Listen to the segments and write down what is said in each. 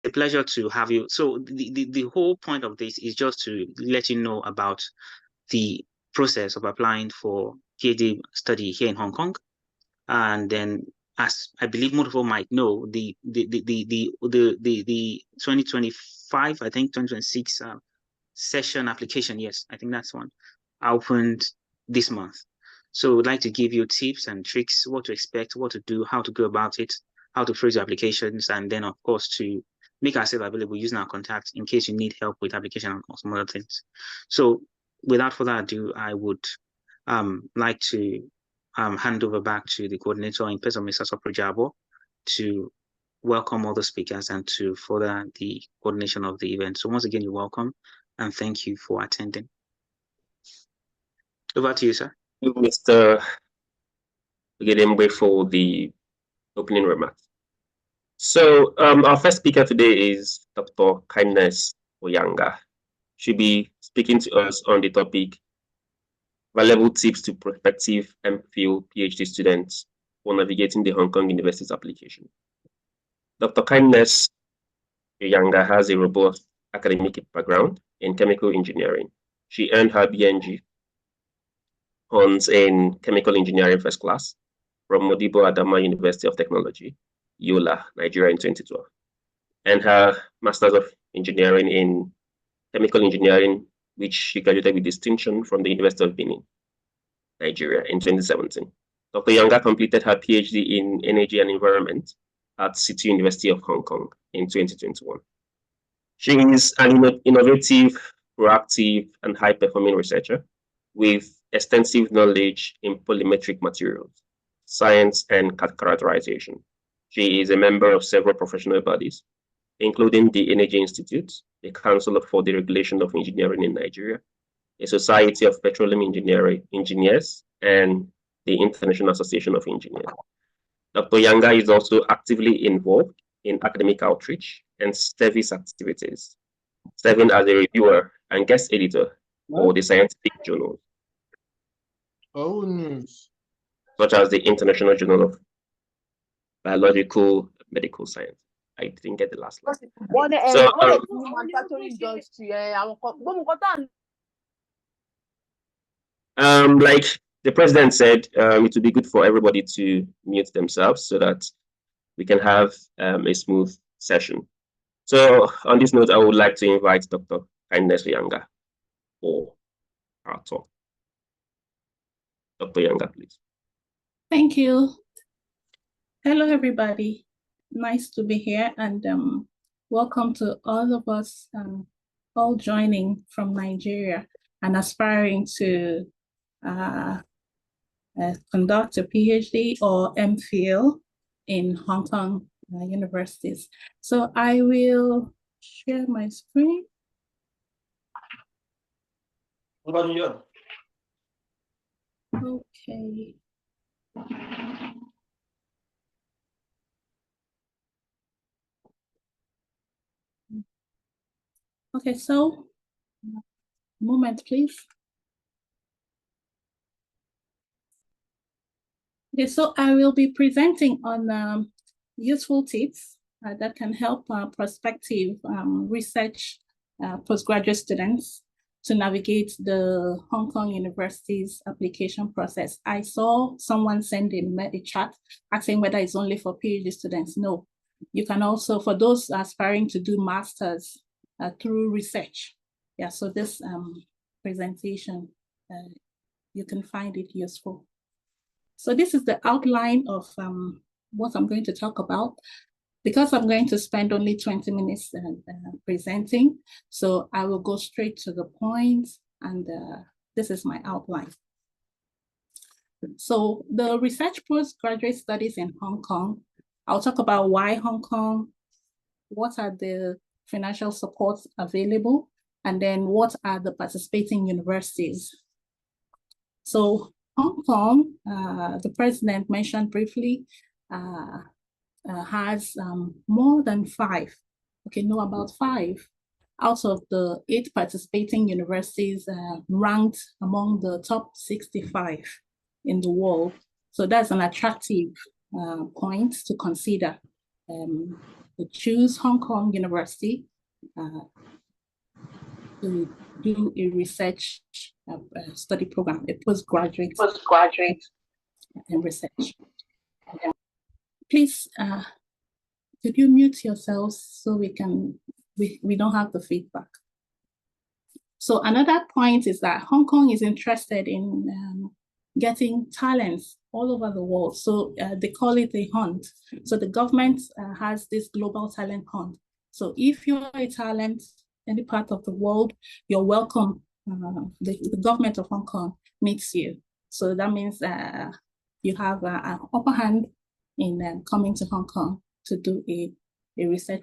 a pleasure to have you. So the whole point of this is just to let you know about the process of applying for PhD study here in Hong Kong. And then, as I believe most people might know, the 2025, I think 2026 session application, yes, I think that's one, opened this month. So we'd like to give you tips and tricks, what to expect, what to do, how to go about it, how to phrase your applications, and then of course to make ourselves available using our contacts in case you need help with application or some other things. So without further ado, I would like to hand over back to the coordinator in person of Mr. Soprojabo to welcome all the speakers and to further the coordination of the event. So once again, you're welcome and thank you for attending. Over to you, sir. Thank you, Mr. Gedembe, for the opening remarks. So our first speaker today is Dr. Kindness Uyanga. She'll be speaking to us on the topic valuable tips to prospective MPhil PhD students for navigating the Hong Kong University's application. Dr. Kindness Uyanga has a robust academic background in chemical engineering. She earned her BNG honors in chemical engineering first class from Modibo Adama University of Technology, Yola, Nigeria in 2012, and her Masters of Engineering in Chemical Engineering, which she graduated with distinction from the University of Benin, Nigeria in 2017. Dr. Uyanga completed her PhD in Energy and Environment at City University of Hong Kong in 2021. She is an innovative, proactive, and high-performing researcher with extensive knowledge in polymetric materials, science, and characterization. She is a member of several professional bodies, including the Energy Institute, the Council for the Regulation of Engineering in Nigeria, a Society of Petroleum Engineers, and the International Association of Engineers. Dr. Uyanga is also actively involved in academic outreach and service activities, serving as a reviewer and guest editor for the scientific journals, such as the International Journal of Biological Medical Science. I didn't get the last line. Like the president said, it would be good for everybody to mute themselves so that we can have a smooth session. So on this note, I would like to invite Dr. Kindness Uyanga for our talk. Dr. Uyanga, please. Thank you. Hello, everybody. Nice to be here, and welcome to all of us all joining from Nigeria and aspiring to conduct a PhD or MPhil in Hong Kong universities. So I will share my screen. Okay. Okay, so moment, please. Okay, so I will be presenting on useful tips that can help prospective research postgraduate students to navigate the Hong Kong University's application process. I saw someone send a chat asking whether it's only for PhD students. No, you can also, for those aspiring to do masters through research. Yeah, so this presentation, you can find it useful. So this is the outline of what I'm going to talk about. Because I'm going to spend only 20 minutes presenting, so I will go straight to the point, and this is my outline. So the research postgraduate studies in Hong Kong, I'll talk about why Hong Kong, what are the financial supports available, and then what are the participating universities. So Hong Kong, the president mentioned briefly, has more than 5, about 5 out of the 8 participating universities ranked among the top 65 in the world. So that's an attractive point to consider choose Hong Kong University to do a research study program, a postgraduate in research. Please, could you mute yourselves so we don't have the feedback? So another point is that Hong Kong is interested in getting talents all over the world. So they call it a hunt. So the government has this global talent hunt. So if you're a talent any part of the world, you're welcome. The government of Hong Kong meets you. So that means you have an upper hand in coming to Hong Kong to do a research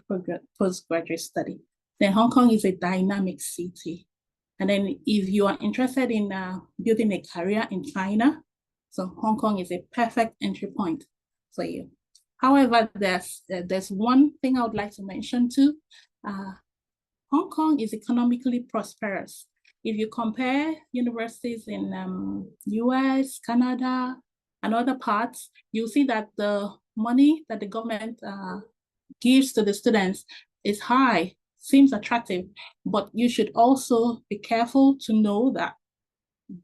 postgraduate study. Then Hong Kong is a dynamic city. And then if you are interested in building a career in China, so Hong Kong is a perfect entry point for you. However, there's one thing I would like to mention too. Hong Kong is economically prosperous. If you compare universities in US, Canada, and other parts, you'll see that the money that the government gives to the students is high, seems attractive, but you should also be careful to know that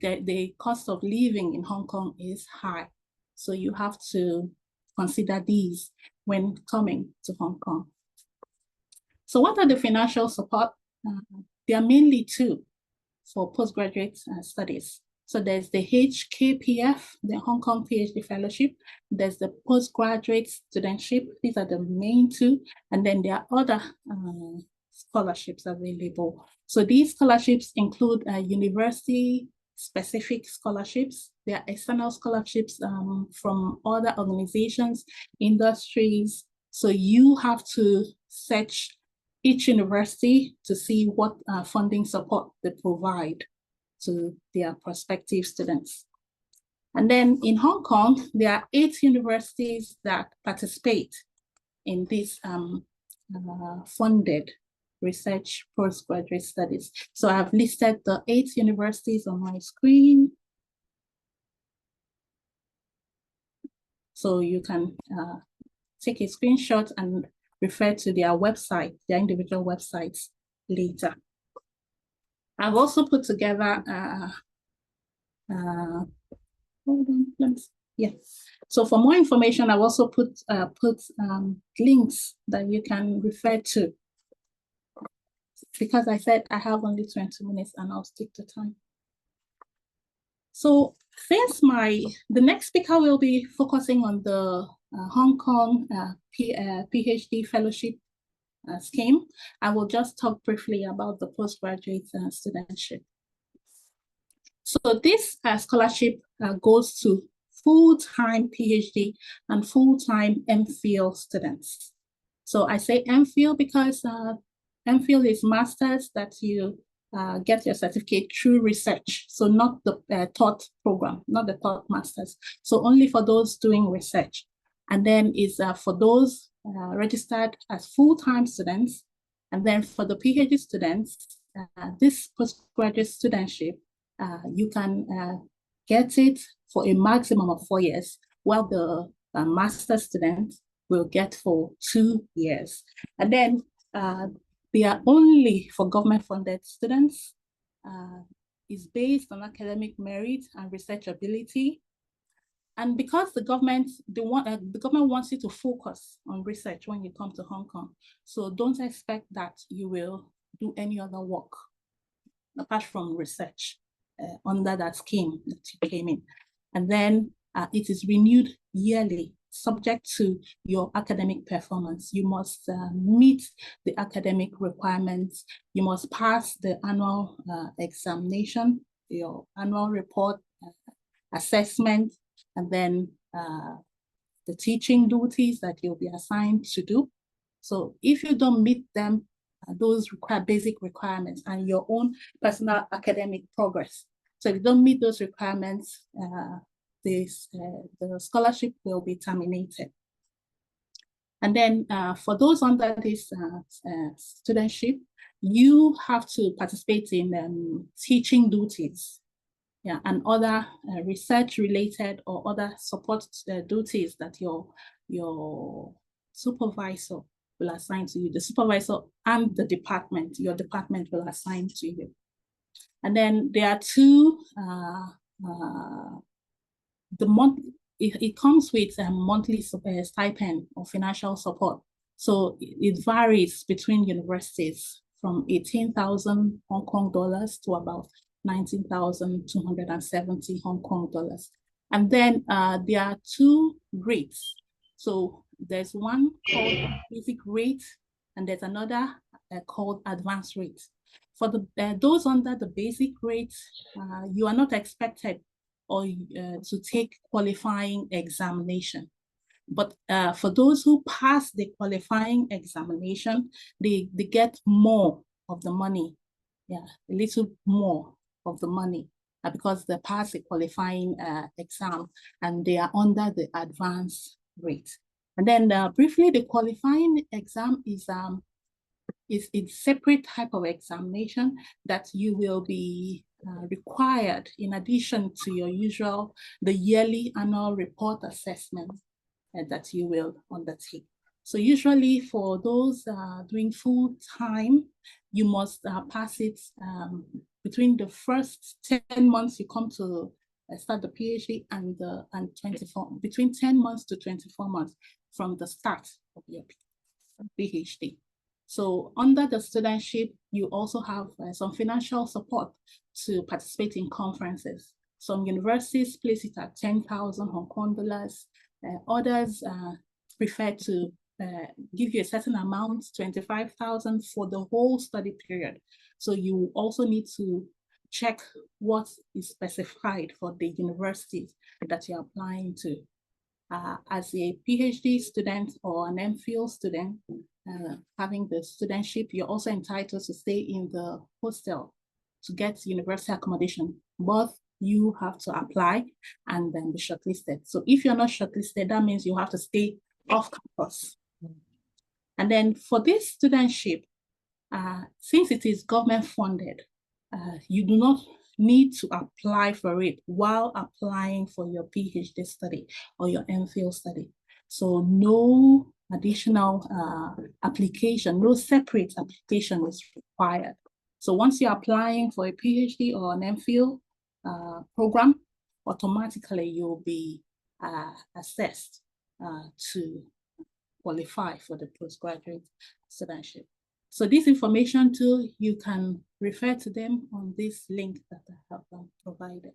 the cost of living in Hong Kong is high. So you have to consider these when coming to Hong Kong. So what are the financial support? There are mainly two for postgraduate studies. So there's the HKPF, the Hong Kong PhD Fellowship. There's the postgraduate studentship. These are the main two. And then there are other scholarships available. So these scholarships include university-specific scholarships. There are external scholarships from other organizations, industries. So you have to search each university to see what funding support they provide to their prospective students. And then in Hong Kong, there are 8 universities that participate in these funded research postgraduate studies. So I've listed the 8 universities on my screen. So you can take a screenshot and refer to their website, their individual websites later. I've also put together, hold on, yeah. So for more information, I've also put links that you can refer to. Because I said I have only 20 minutes and I'll stick to time. So since the next speaker will be focusing on the Hong Kong PhD fellowship scheme, I will just talk briefly about the postgraduate studentship. So this scholarship goes to full-time PhD and full-time MPhil students. So I say MPhil because MPhil is master's that you get your certificate through research. So not the taught program, not the taught master's. So only for those doing research. And then is for those registered as full-time students. And then for the PhD students, this postgraduate studentship, you can get it for a maximum of 4 years, while the master's student will get for 2 years. And then they are only for government-funded students, is based on academic merit and research ability. And because the government wants you to focus on research when you come to Hong Kong, so don't expect that you will do any other work apart from research under that scheme that you came in. And then it is renewed yearly, subject to your academic performance. You must meet the academic requirements. You must pass the annual examination, your annual report, assessment, and then the teaching duties that you'll be assigned to do. So if you don't meet them, those basic requirements and your own personal academic progress. So if you don't meet those requirements, the scholarship will be terminated. And then for those under this studentship, you have to participate in teaching duties, yeah, and other research-related or other support duties that your supervisor will assign to you. The supervisor and the department, your department will assign to you. And then there are two, it comes with a monthly stipend or financial support. So it varies between universities from 18,000 Hong Kong dollars to about 19,270 Hong Kong dollars. And then there are two rates. So there's one called basic rate, and there's another called advanced rate. For those under the basic rate, you are not expected to take qualifying examination. But for those who pass the qualifying examination, they get more of the money. Yeah, a little more of the money because they pass the qualifying exam and they are under the advanced rate. And then briefly, the qualifying exam is a separate type of examination that you will be required in addition to your usual, the yearly annual report assessment that you will undertake. So usually for those doing full time, you must pass it between the first 10 months you come to start the PhD and 24, between 10 months to 24 months from the start of your PhD. So under the studentship, you also have some financial support to participate in conferences. Some universities place it at 10,000 Hong Kong dollars. Others prefer to give you a certain amount, 25,000 for the whole study period. So you also need to check what is specified for the universities that you're applying to. As a PhD student or an MPhil student, having the studentship, you're also entitled to stay in the hostel to get university accommodation. But you have to apply and then be shortlisted. So if you're not shortlisted, that means you have to stay off campus. And then for this studentship, since it is government funded, you do not need to apply for it while applying for your PhD study or your MPhil study. So no additional application, no separate application is required. So once you're applying for a PhD or an MPhil program, automatically you'll be assessed to qualify for the postgraduate studentship. So this information too, you can refer to them on this link that I have provided.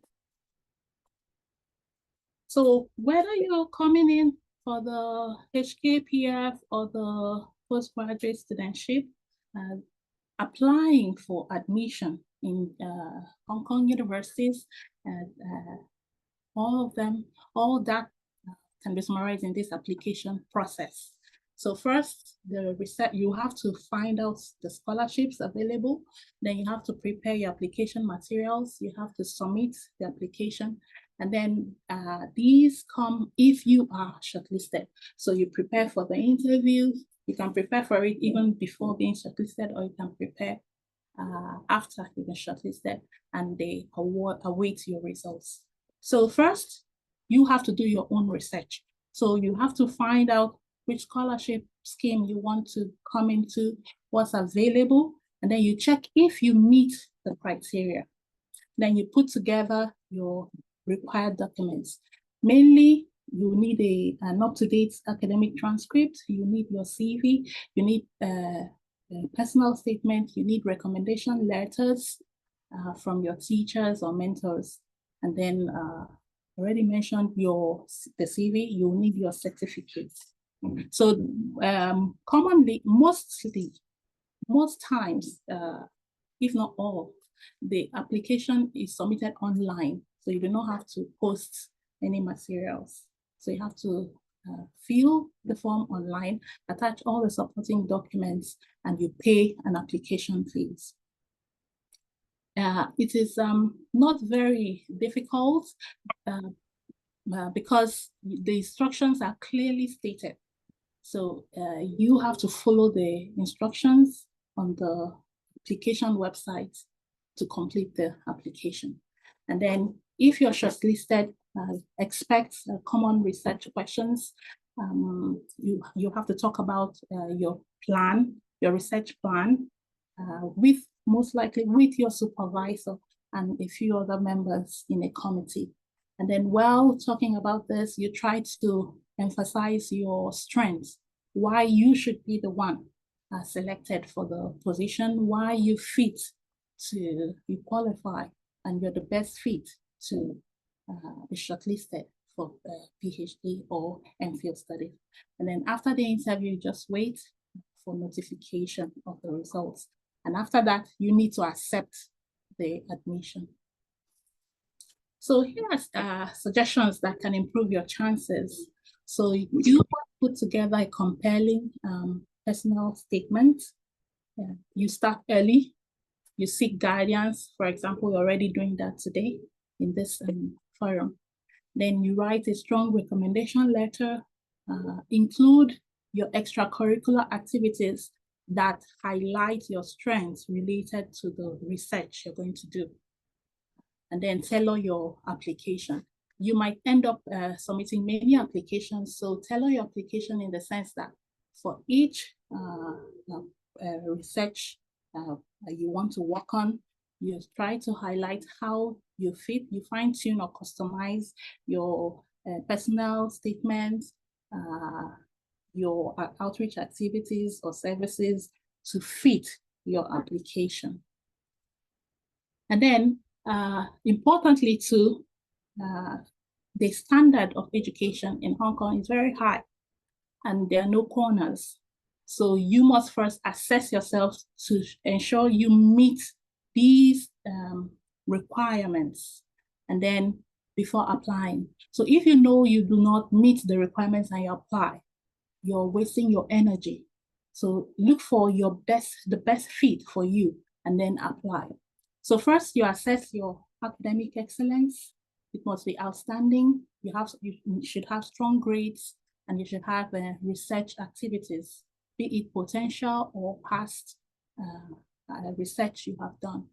So whether you're coming in for the HKPF or the postgraduate studentship, applying for admission in Hong Kong universities, all that can be summarized in this application process. So first, the research, you have to find out the scholarships available. Then you have to prepare your application materials. You have to submit the application. And then these come if you are shortlisted. So you prepare for the interview. You can prepare for it even before being shortlisted, or you can prepare after you've been shortlisted and they await your results. So first, you have to do your own research. So you have to find out which scholarship scheme you want to come into, what's available, and then you check if you meet the criteria. Then you put together your required documents. Mainly, you need an up-to-date academic transcript, you need your CV, you need a personal statement, you need recommendation letters from your teachers or mentors. And then already mentioned the CV, you need your certificates. So commonly, most times, if not all, the application is submitted online. So you do not have to post any materials. So you have to fill the form online, attach all the supporting documents, and you pay an application fees. It is not very difficult because the instructions are clearly stated. So you have to follow the instructions on the application website to complete the application. And then if you're shortlisted, expect common research questions You have to talk about your plan, your research plan, with most likely with your supervisor and a few other members in a committee. And then while talking about this, you try to emphasize your strengths, why you should be the one selected for the position, why you fit to be qualified, and you're the best fit to be shortlisted for PhD or MPhil studies. And then after the interview, just wait for notification of the results. And after that, you need to accept the admission. So here are suggestions that can improve your chances. So you put together a compelling personal statement. You start early. You seek guidance. For example, you're already doing that today in this forum. Then you write a strong recommendation letter. Include your extracurricular activities that highlight your strengths related to the research you're going to do. And then tailor your application. You might end up submitting many applications. So tailor your application in the sense that for each research you want to work on, you try to highlight how you fit, you fine-tune or customize your personal statements, your outreach activities or services to fit your application. And then importantly too, the standard of education in Hong Kong is very high and there are no corners. So you must first assess yourself to ensure you meet these requirements and then before applying. So if you know you do not meet the requirements and you apply, you're wasting your energy. So look for the best fit for you and then apply. So first you assess your academic excellence. It must be outstanding. You should have strong grades and you should have research activities, be it potential or past research you have done.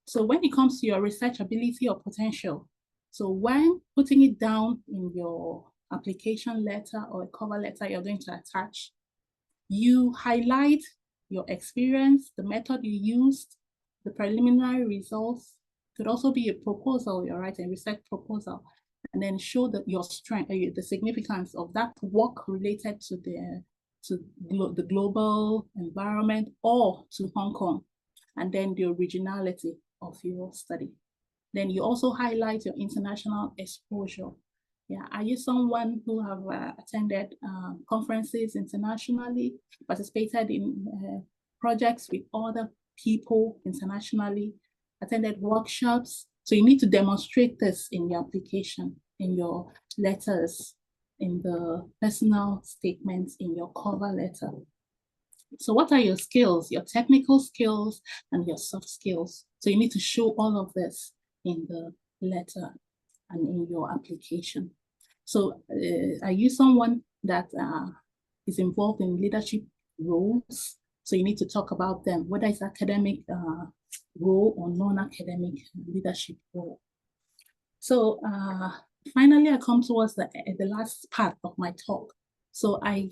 So when it comes to your research ability or potential, so when putting it down in your application letter or a cover letter you're going to attach, you highlight your experience, the method you used, the preliminary results. Could also be a proposal, you're writing a research proposal, and then show that your strength, the significance of that work related to the global environment or to Hong Kong, and then the originality of your study. Then you also highlight your international exposure. Yeah, are you someone who have attended conferences internationally, participated in projects with other people internationally, attended workshops? So you need to demonstrate this in your application, in your letters, in the personal statements, in your cover letter. So what are your skills, your technical skills and your soft skills? So you need to show all of this in the letter and in your application. So are you someone that is involved in leadership roles? So you need to talk about them, whether it's academic role or non-academic leadership role. So finally, I come towards the last part of my talk. So I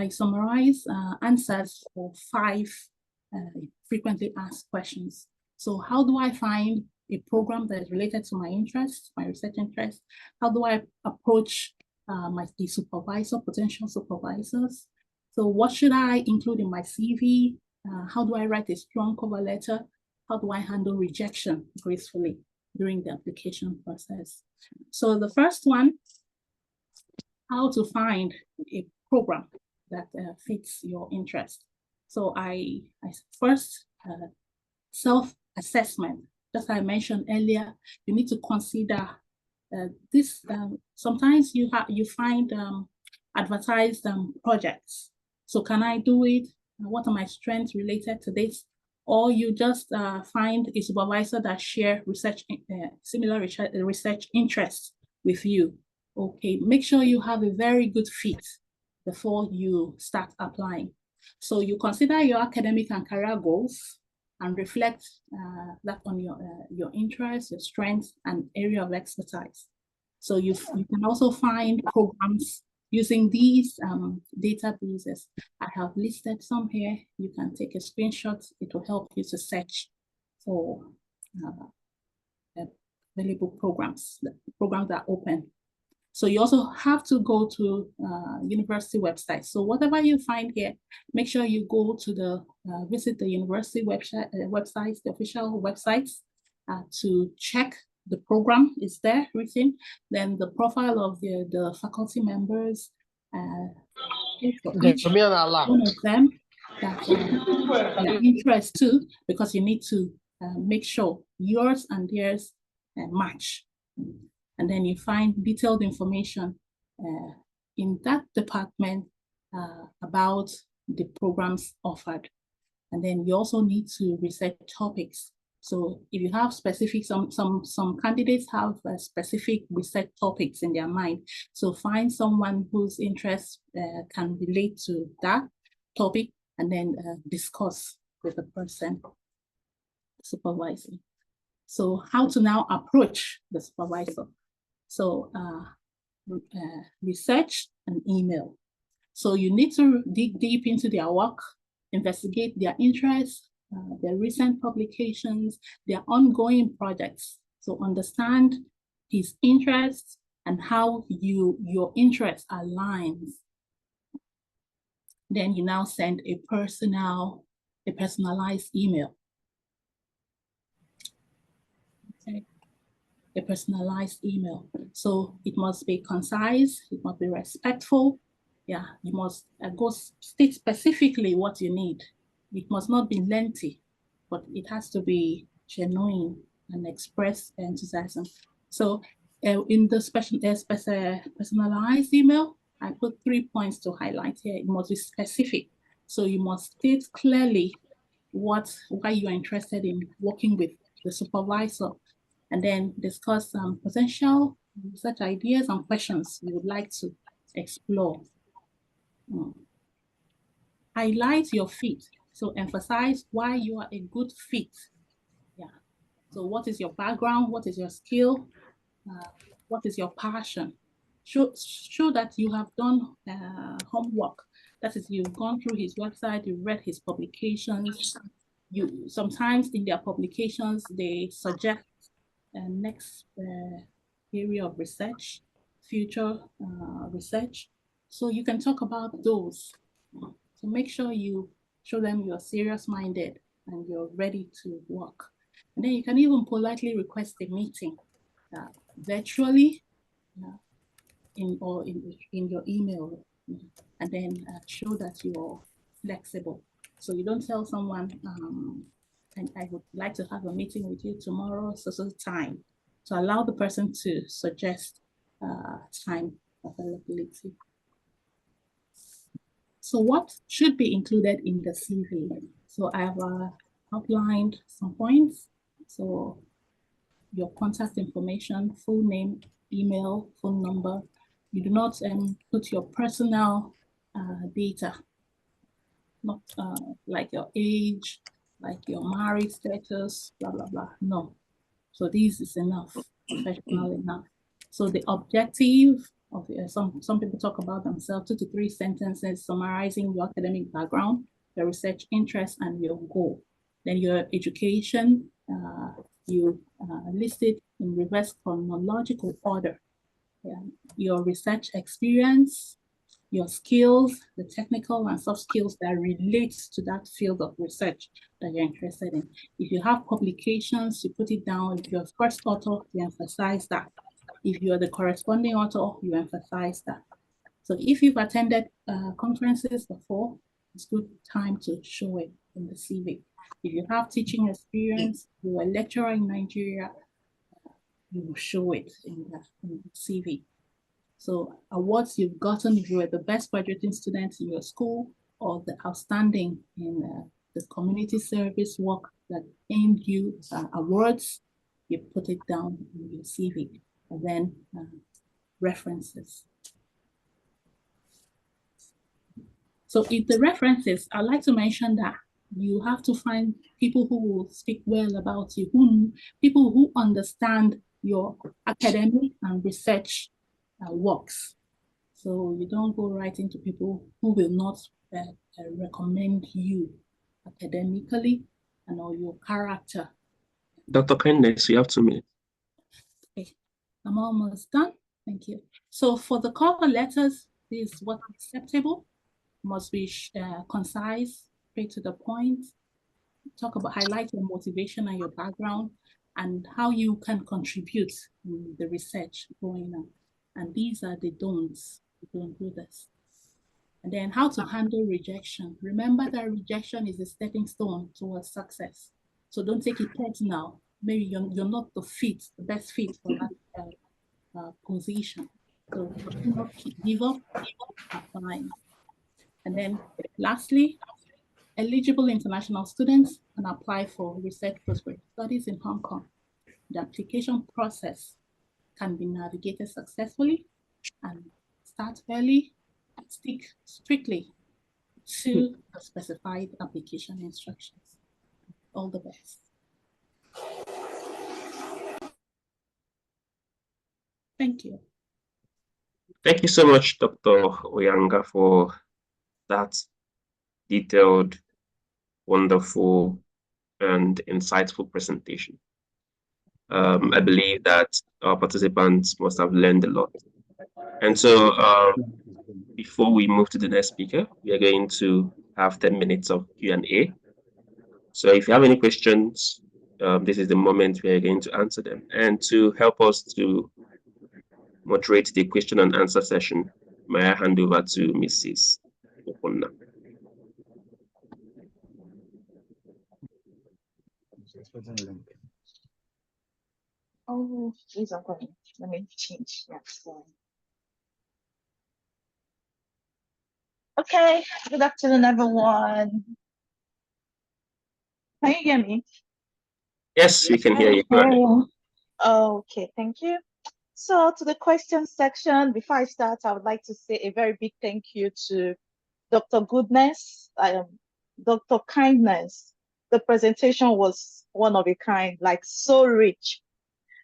summarize answers for 5 frequently asked questions. So how do I find a program that is related to my interest, my research interest? How do I approach the supervisor, potential supervisors? So what should I include in my CV? How do I write a strong cover letter? How do I handle rejection gracefully during the application process? So the first one, how to find a program that fits your interest. So I first, self-assessment. Just as I mentioned earlier, you need to consider this. Sometimes you find advertised projects. So can I do it? What are my strengths related to this? Or you just find a supervisor that share similar research interests with you. Okay, make sure you have a very good fit before you start applying. So you consider your academic and career goals and reflect that on your interests, your strengths, and area of expertise. So you can also find programs using these databases. I have listed some here. You can take a screenshot. It will help you to search for available programs. The programs are open. So you also have to go to university websites. So whatever you find here, make sure you go to the visit the university websites, the official websites, to check the program is there written. Then the profile of the faculty members. For each one of them that their interest too, because you need to make sure yours and theirs match. And then you find detailed information in that department about the programs offered. And then you also need to research topics. So if you have specific, some candidates have specific research topics in their mind. So find someone whose interests can relate to that topic and then discuss with the person supervising. So how to now approach the supervisor? So research and email. So you need to dig deep into their work, investigate their interests, their recent publications, their ongoing projects. So understand his interests and how your interest aligns. Then you now send a personalized email. Okay. A personalized email. So it must be concise, it must be respectful. Yeah, you must state specifically what you need. It must not be lengthy, but it has to be genuine and express enthusiasm. So in the personalized email, I put 3 points to highlight here. It must be specific. So you must state clearly why you are interested in working with the supervisor, and then discuss some potential research ideas and questions you would like to explore. Highlight your fit. So emphasize why you are a good fit. Yeah. So what is your background? What is your skill? What is your passion? Show that you have done homework. That is, you've gone through his website, you've read his publications. Sometimes in their publications, they suggest next area of research, future research. So you can talk about those. So make sure you show them you're serious-minded and you're ready to work. And then you can even politely request a meeting virtually in your email, and then show that you're flexible. So you don't tell someone, and I would like to have a meeting with you tomorrow, so time, to allow the person to suggest time availability. So what should be included in the CV? So I have outlined some points. So your contact information, full name, email, phone number. You do not put your personal data, not like your age, like your marriage status, blah, blah, blah. No. So this is enough, professional enough. So the objective of some people talk about themselves, 2 to 3 sentences summarizing your academic background, your research interest, and your goal. Then your education, you list it in reverse chronological order. Yeah. Your research experience, your skills, the technical and soft skills that relate to that field of research that you're interested in. If you have publications, you put it down. If you're first author, you emphasize that. If you're the corresponding author, you emphasize that. So if you've attended conferences before, it's a good time to show it in the CV. If you have teaching experience, you were a lecturer in Nigeria, you will show it in the CV. So awards you've gotten, if you were the best graduating student in your school, or the outstanding in the community service work that earned you awards, you put it down in your CV. And then references. So in the references, I'd like to mention that you have to find people who will speak well about you, people who understand your academic and research works. So you don't go right into people who will not recommend you academically and or your character. Dr. Kindness, you have 2 minutes. Okay, I'm almost done. Thank you. So for the cover letters, this is what's acceptable. Must be concise, straight to the point. Talk about, highlight your motivation and your background and how you can contribute in the research going on. And these are the don'ts. You don't do this. And then how to handle rejection. Remember that rejection is a stepping stone towards success. So don't take it personal. Maybe you're not the best fit for that position. So do not give up, applying. And then lastly, eligible international students can apply for research postgraduate studies in Hong Kong. The application process can be navigated successfully and start early, stick strictly to the specified application instructions. All the best. Thank you. Thank you so much, Dr. Uyanga, for that detailed, wonderful, and insightful presentation. I believe that our participants must have learned a lot. And so before we move to the next speaker, we are going to have 10 minutes of Q&A. So if you have any questions, this is the moment we are going to answer them. And to help us to moderate the question and answer session, may I hand over to Mrs. Okonna. Oh, please, I'm going. Let me change. Yeah, so. Okay, good afternoon, everyone. Can you hear me? Yes, we can hear you. Okay, thank you. So to the question section, before I start, I would like to say a very big thank you to Dr. Goodness, Dr. Kindness. The presentation was one of a kind, like so rich.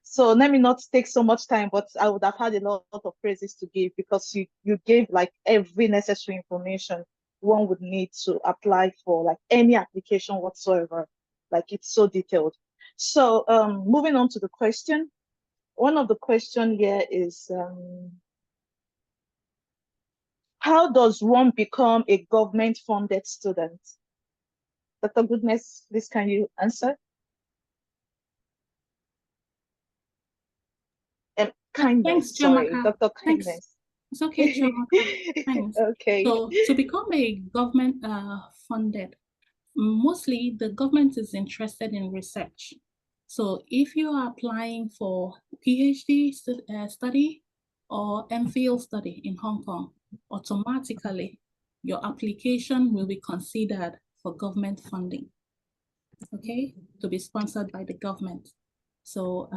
So let me not take so much time, but I would have had a lot of praises to give because you gave like every necessary information one would need to apply for like any application whatsoever. Like it's so detailed. So moving on to the question. One of the question here is how does one become a government-funded student? Dr. Goodness, please can you answer? Kindness, Thanks, sorry, Chiamaka. Dr. Thanks. Kindness. It's okay, Chiamaka. Thanks. Okay. So to become a government funded, mostly the government is interested in research. So if you are applying for PhD study or MPhil study in Hong Kong, automatically your application will be considered for government funding, okay, to be sponsored by the government. So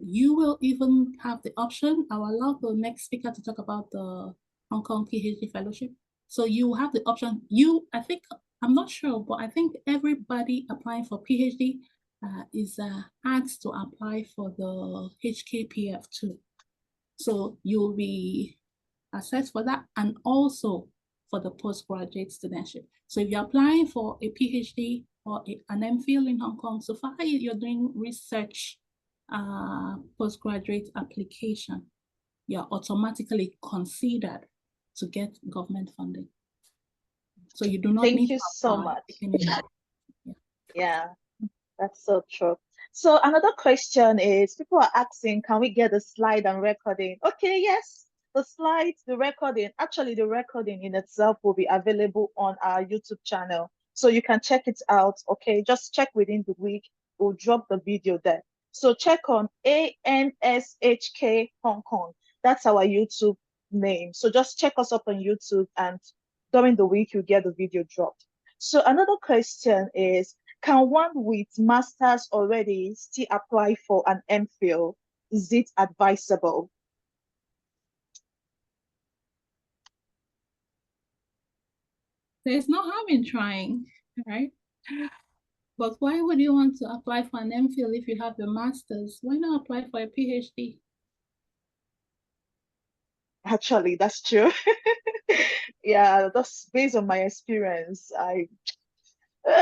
you will even have the option. I'll allow the next speaker to talk about the Hong Kong PhD fellowship. So you have the option. I think, I'm not sure, but I think everybody applying for PhD is asked to apply for the HKPF too. So you'll be assessed for that and also for the postgraduate studentship. So if you're applying for a PhD or an MPhil in Hong Kong, so far you're doing research postgraduate application, you're automatically considered to get government funding. So you do not need to Thank you so much. Yeah, that's so true. So another question is, people are asking, can we get the slide and recording? Okay, yes, the slides, the recording, actually the recording in itself will be available on our YouTube channel. So you can check it out, okay? Just check within the week, we'll drop the video there. So check on ANSHK Hong Kong. That's our YouTube name. So just check us up on YouTube and during the week, you get the video dropped. So another question is, can one with master's already still apply for an MPhil? Is it advisable? There's no harm in trying, right? But why would you want to apply for an MPhil if you have a master's? Why not apply for a PhD? Actually, that's true. Yeah, that's based on my experience.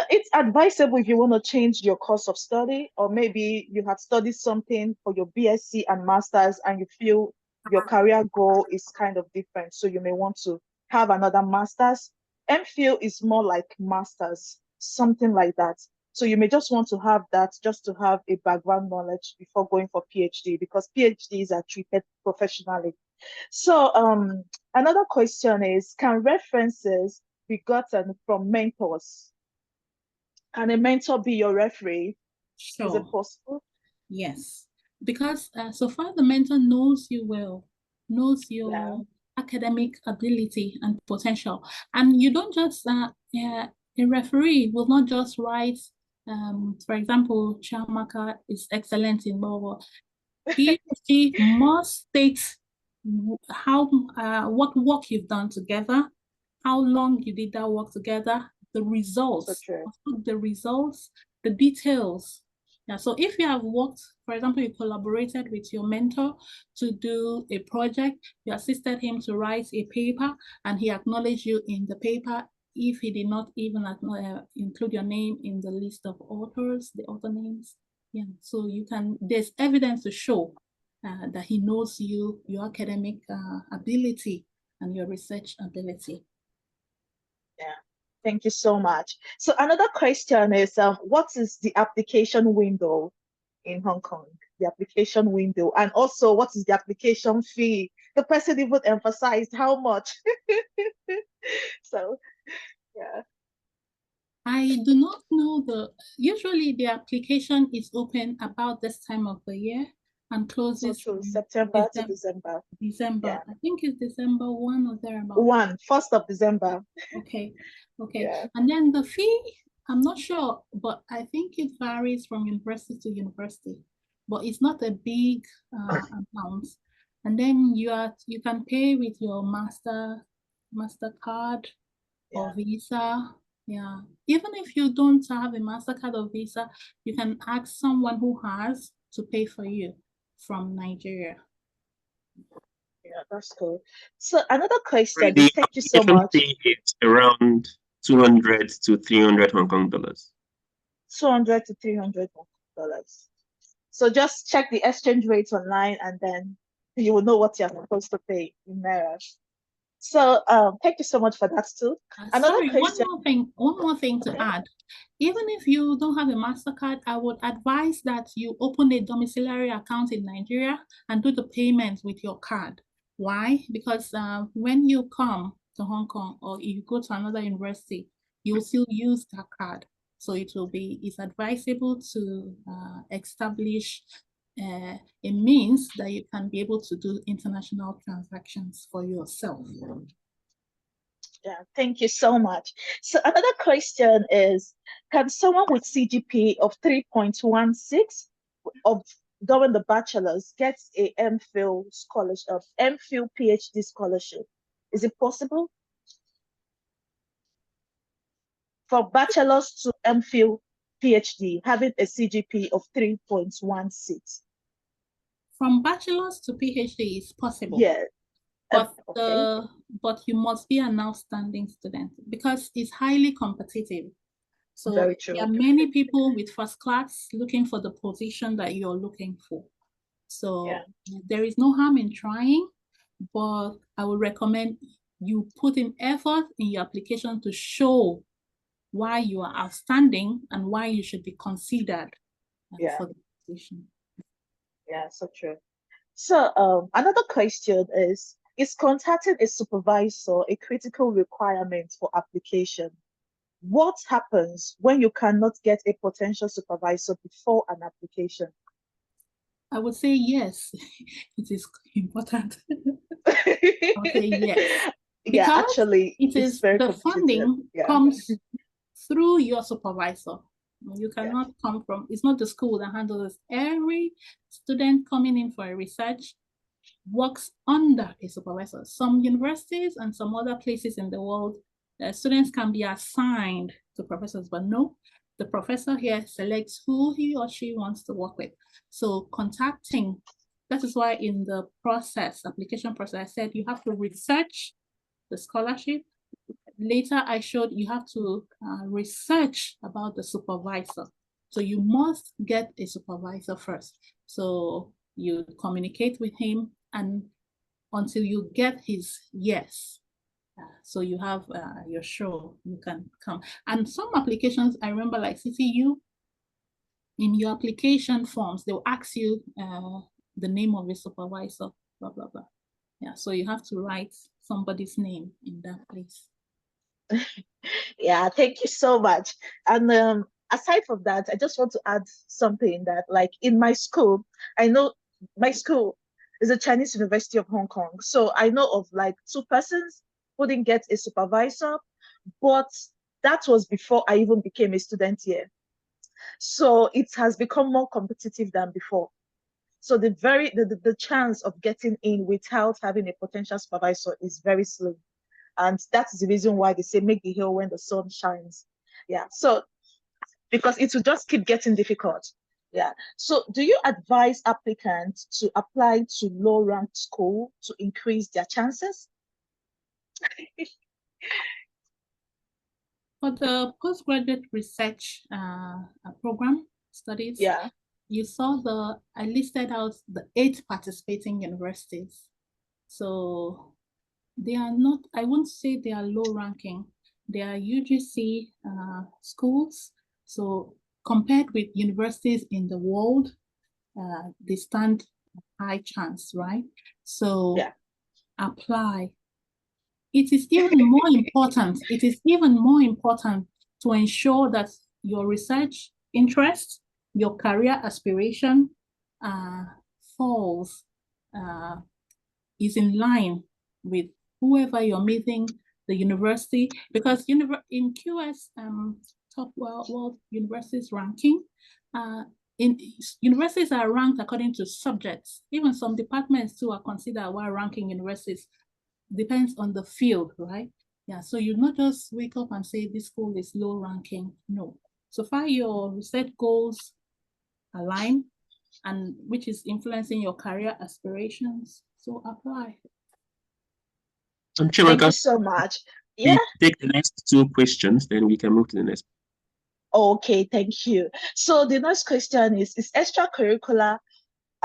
It's advisable if you want to change your course of study, or maybe you had studied something for your BSc and masters and you feel your career goal is kind of different. So you may want to have another master's. MPhil is more like masters, something like that. So you may just want to have that just to have a background knowledge before going for PhD, because PhDs are treated professionally. So another question is, can references be gotten from mentors? Can a mentor be your referee? Is it Sure. possible? Yes. Because so far the mentor knows you well, knows your Yeah. academic ability and potential. And you don't just, a referee will not just write, for example, Chiamaka is excellent in blah. PhD must state how what work you've done together, how long you did that work together, the results, So true. the details. Yeah, so if you have worked, for example, you collaborated with your mentor to do a project, you assisted him to write a paper, and he acknowledged you in the paper, if he did not even include your name in the list of authors, the author names. Yeah, so you can, there's evidence to show that he knows you, your academic ability and your research ability. Yeah, thank you so much. So another question is, what is the application window in Hong Kong? The application window, and also what is the application fee? The person even emphasized how much. So, yeah. I do not know usually the application is open about this time of the year and So closes true, in September to December. December. Yeah. I think it's December 1 or thereabout. 1st of December. Okay. Yeah. And then the fee, I'm not sure, but I think it varies from university to university, but it's not a big amount. And then you can pay with your MasterCard or Visa. Yeah. Even if you don't have a MasterCard or Visa, you can ask someone who has to pay for you from Nigeria. Yeah, that's cool. So another question The is, thank you so application much. fee is around 200 to 300 Hong Kong dollars. 200 to 300 dollars. So just check the exchange rate online, and then you will know what you're supposed to pay in naira. So thank you so much for that too. Another Sorry, question. one more thing to add. Even if you don't have a MasterCard, I would advise that you open a domiciliary account in Nigeria and do the payments with your card. Why? Because when you come to Hong Kong or you go to another university, you will still use that card. So it's advisable to establish a means that you can be able to do international transactions for yourself. Yeah, thank you so much. So another question is, can someone with CGP of 3.16 during the bachelor's get a MPhil scholarship, MPhil PhD scholarship? Is it possible? For bachelor's to MPhil PhD, having a CGP of 3.16. From bachelor's to PhD is possible. Yeah. But okay. But you must be an outstanding student because it's highly competitive. So Very true. there are many people with first class looking for the position that you're looking for. So there is no harm in trying, but I would recommend you put in effort in your application to show why you are outstanding and why you should be considered for the position. Yeah, so true. So another question is contacting a supervisor a critical requirement for application? What happens when you cannot get a potential supervisor before an application? I would say yes, it is important. I would say yes. Yeah, actually, it's very the funding comes through your supervisor. You cannot come from, it's not the school that handles this. Every student coming in for a research works under a supervisor. Some universities and some other places in the world, students can be assigned to professors, but no, the professor here selects who he or she wants to work with. So contacting That is why in the process, application process, I said you have to research the scholarship. Later, I showed you have to research about the supervisor. So you must get a supervisor first. So you communicate with him, and until you get his yes. So you have your show, you can come. And some applications, I remember like CTU, in your application forms, they'll ask you the name of a supervisor, blah, blah, blah. Yeah, so you have to write somebody's name in that place. Yeah, thank you so much. And aside from that, I just want to add something that, like, in my school, I know my school is a Chinese University of Hong Kong. So I know of like 2 persons who didn't get a supervisor, but that was before I even became a student here. So it has become more competitive than before. So the chance of getting in without having a potential supervisor is very slim. And that's the reason why they say make the hill when the sun shines. Yeah. So because it will just keep getting difficult. Yeah. So do you advise applicants to apply to low-ranked school to increase their chances? For the postgraduate research program studies, Yeah. you saw I listed out the 8 participating universities. So they are not, I won't say they are low ranking. They are UGC schools. So compared with universities in the world, they stand a high chance, right? So yeah. Apply. It is even more important. It is even more important to ensure that your research interest, your career aspiration falls, is in line with whoever you're meeting, the university, because in QS top world universities ranking, universities are ranked according to subjects. Even some departments too are considered while ranking universities. Depends on the field, right? Yeah, so you not just wake up and say this school is low ranking. No. So far your research goals align, and which is influencing your career aspirations. So apply. Thank you so much. Yeah. Take the next 2 questions, then we can move to the next. Okay, thank you. So the next question is extracurricular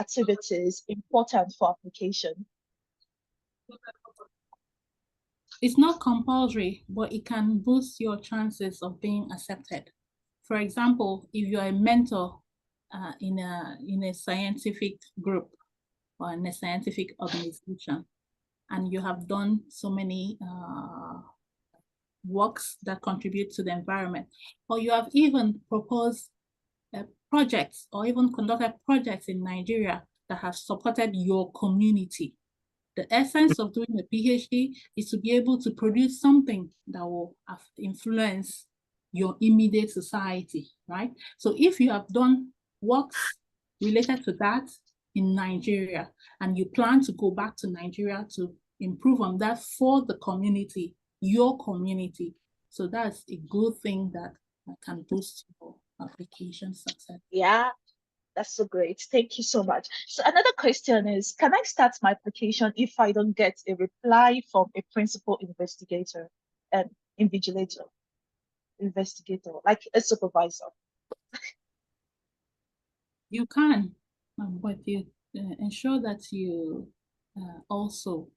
activities important for application? It's not compulsory, but it can boost your chances of being accepted. For example, if you're a mentor in a scientific group or in a scientific organization, and you have done so many works that contribute to the environment, or you have even proposed projects or even conducted projects in Nigeria that have supported your community. The essence of doing a PhD is to be able to produce something that will influence your immediate society, right? So if you have done works related to that in Nigeria, and you plan to go back to Nigeria to improve on that for the community, your community, so that's a good thing that can boost your application success. Yeah. That's so great. Thank you so much. So another question is, can I start my application if I don't get a reply from a principal investigator and invigilator, investigator, like a supervisor? You can, but you ensure that you also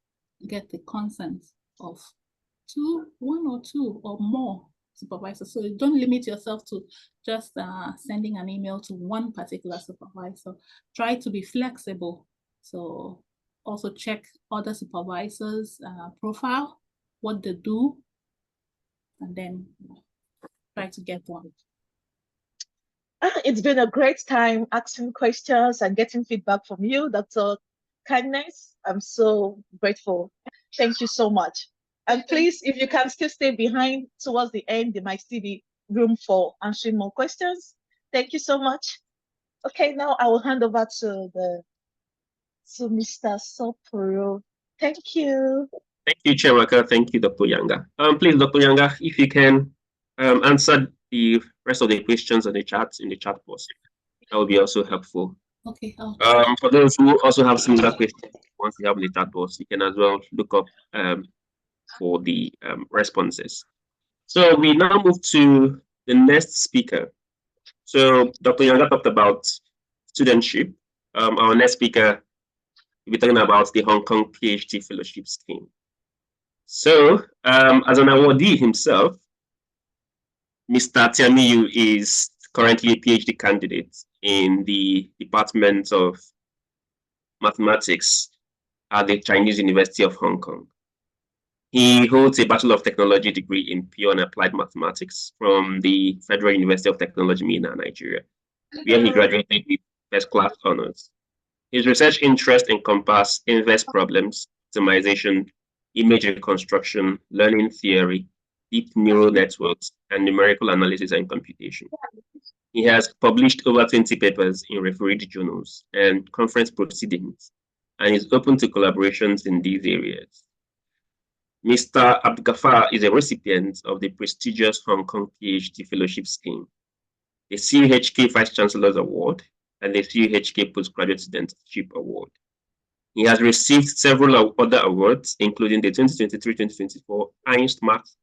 get the consent of 1 or 2 or more supervisors. So don't limit yourself to just sending an email to one particular supervisor. Try to be flexible. So also check other supervisors' profile, what they do, and then try to get one. It's been a great time asking questions and getting feedback from you, Dr. Kindness. I'm so grateful. Thank you so much. And please, if you can still stay behind towards the end, there might still be room for answering more questions. Thank you so much. Okay, now I will hand over to Mr. Soporo. Thank you. Thank you, Chemaka. Thank you, Dr. Uyanga. Please, Dr. Uyanga, if you can answer the rest of the questions in the chat box, that would be also helpful. Okay. Oh. For those who also have similar questions, once you have the chat box, you can as well look up for the responses. So we now move to the next speaker. So Dr. Uyanga talked about studentship. Our next speaker will be talking about the Hong Kong PhD fellowship scheme. So as an awardee himself, Mr. Tiamiyu is currently a PhD candidate in the Department of Mathematics at the Chinese University of Hong Kong. He holds a Bachelor of Technology degree in Pure and Applied Mathematics from the Federal University of Technology, Minna, Nigeria, where he graduated with first-class honors. His research interests encompass inverse problems, optimization, image reconstruction, learning theory, deep neural networks, and numerical analysis and computation. He has published over 20 papers in refereed journals and conference proceedings, and is open to collaborations in these areas. Mr. Abd'Gafar is a recipient of the prestigious Hong Kong PhD Fellowship Scheme, the CUHK Vice Chancellor's Award, and the CUHK Postgraduate Studentship Award. He has received several other awards, including the 2023-2024 Ernst Max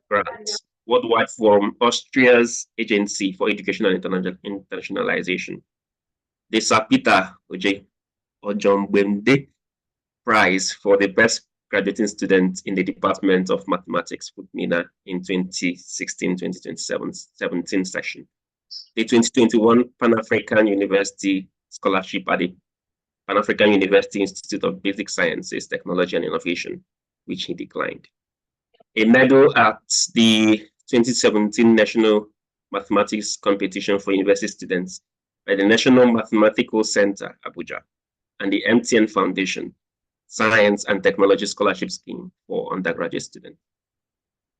Grant, worldwide from Austria's Agency for Education and Internationalization, the Sir Peter Ojombende Prize for the Best Graduating Student in the Department of Mathematics, Minna, in 2016-2017 session, the 2021 Pan-African University Scholarship at the Pan-African University Institute of Basic Sciences, Technology and Innovation, which he declined. A medal at the 2017 National Mathematics Competition for University Students by the National Mathematical Center, Abuja, and the MTN Foundation Science and Technology Scholarship Scheme for undergraduate students.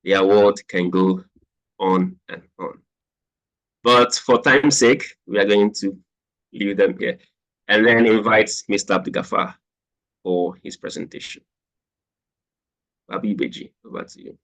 The award can go on and on. But for time's sake, we are going to leave them here and then invite Mr. Abd'Gafar for his presentation. Babi Beji, over to you.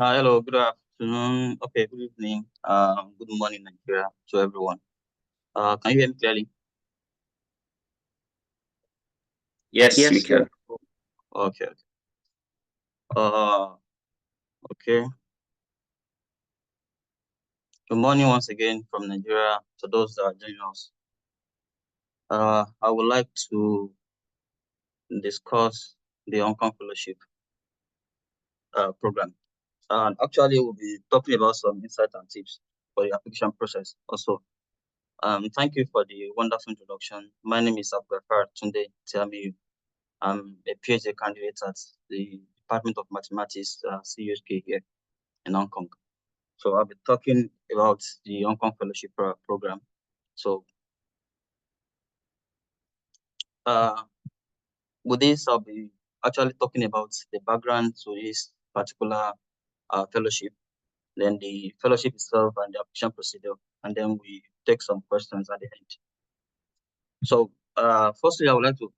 Hello, good afternoon. Okay, good evening. Good morning, Nigeria, to everyone. Can you hear me clearly? Yes, we can. Okay. Okay. Good morning once again from Nigeria to those that are joining us. I would like to discuss the Hong Kong Fellowship program. And actually, we'll be talking about some insights and tips for the application process also. Thank you for the wonderful introduction. My name is Abd'Gafar Tunde. I'm a PhD candidate at the Department of Mathematics, CUHK here in Hong Kong. So I'll be talking about the Hong Kong Fellowship program. So with this, I'll be actually talking about the background to this particular fellowship, then the fellowship itself and the application procedure, and then we take some questions at the end. So firstly, I would like to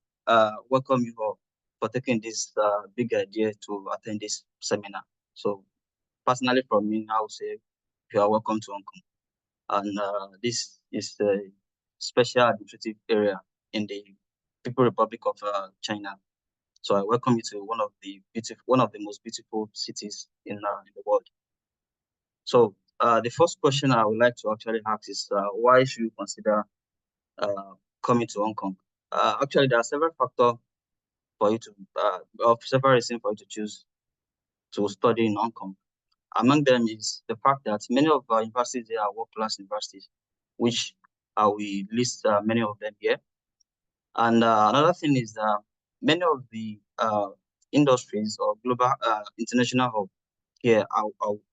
welcome you all for taking this big idea to attend this seminar. So personally from me, I would say you are welcome to Hong Kong. And this is a special administrative area in the People's Republic of China. So I welcome you to one of the most beautiful cities in the world. So the first question I would like to actually ask is why should you consider coming to Hong Kong? Actually, there are several factors for you to, several reasons for you to choose to study in Hong Kong. Among them is the fact that many of our universities here are world-class universities, which we list many of them here. And another thing is that many of the industries or global international hub here are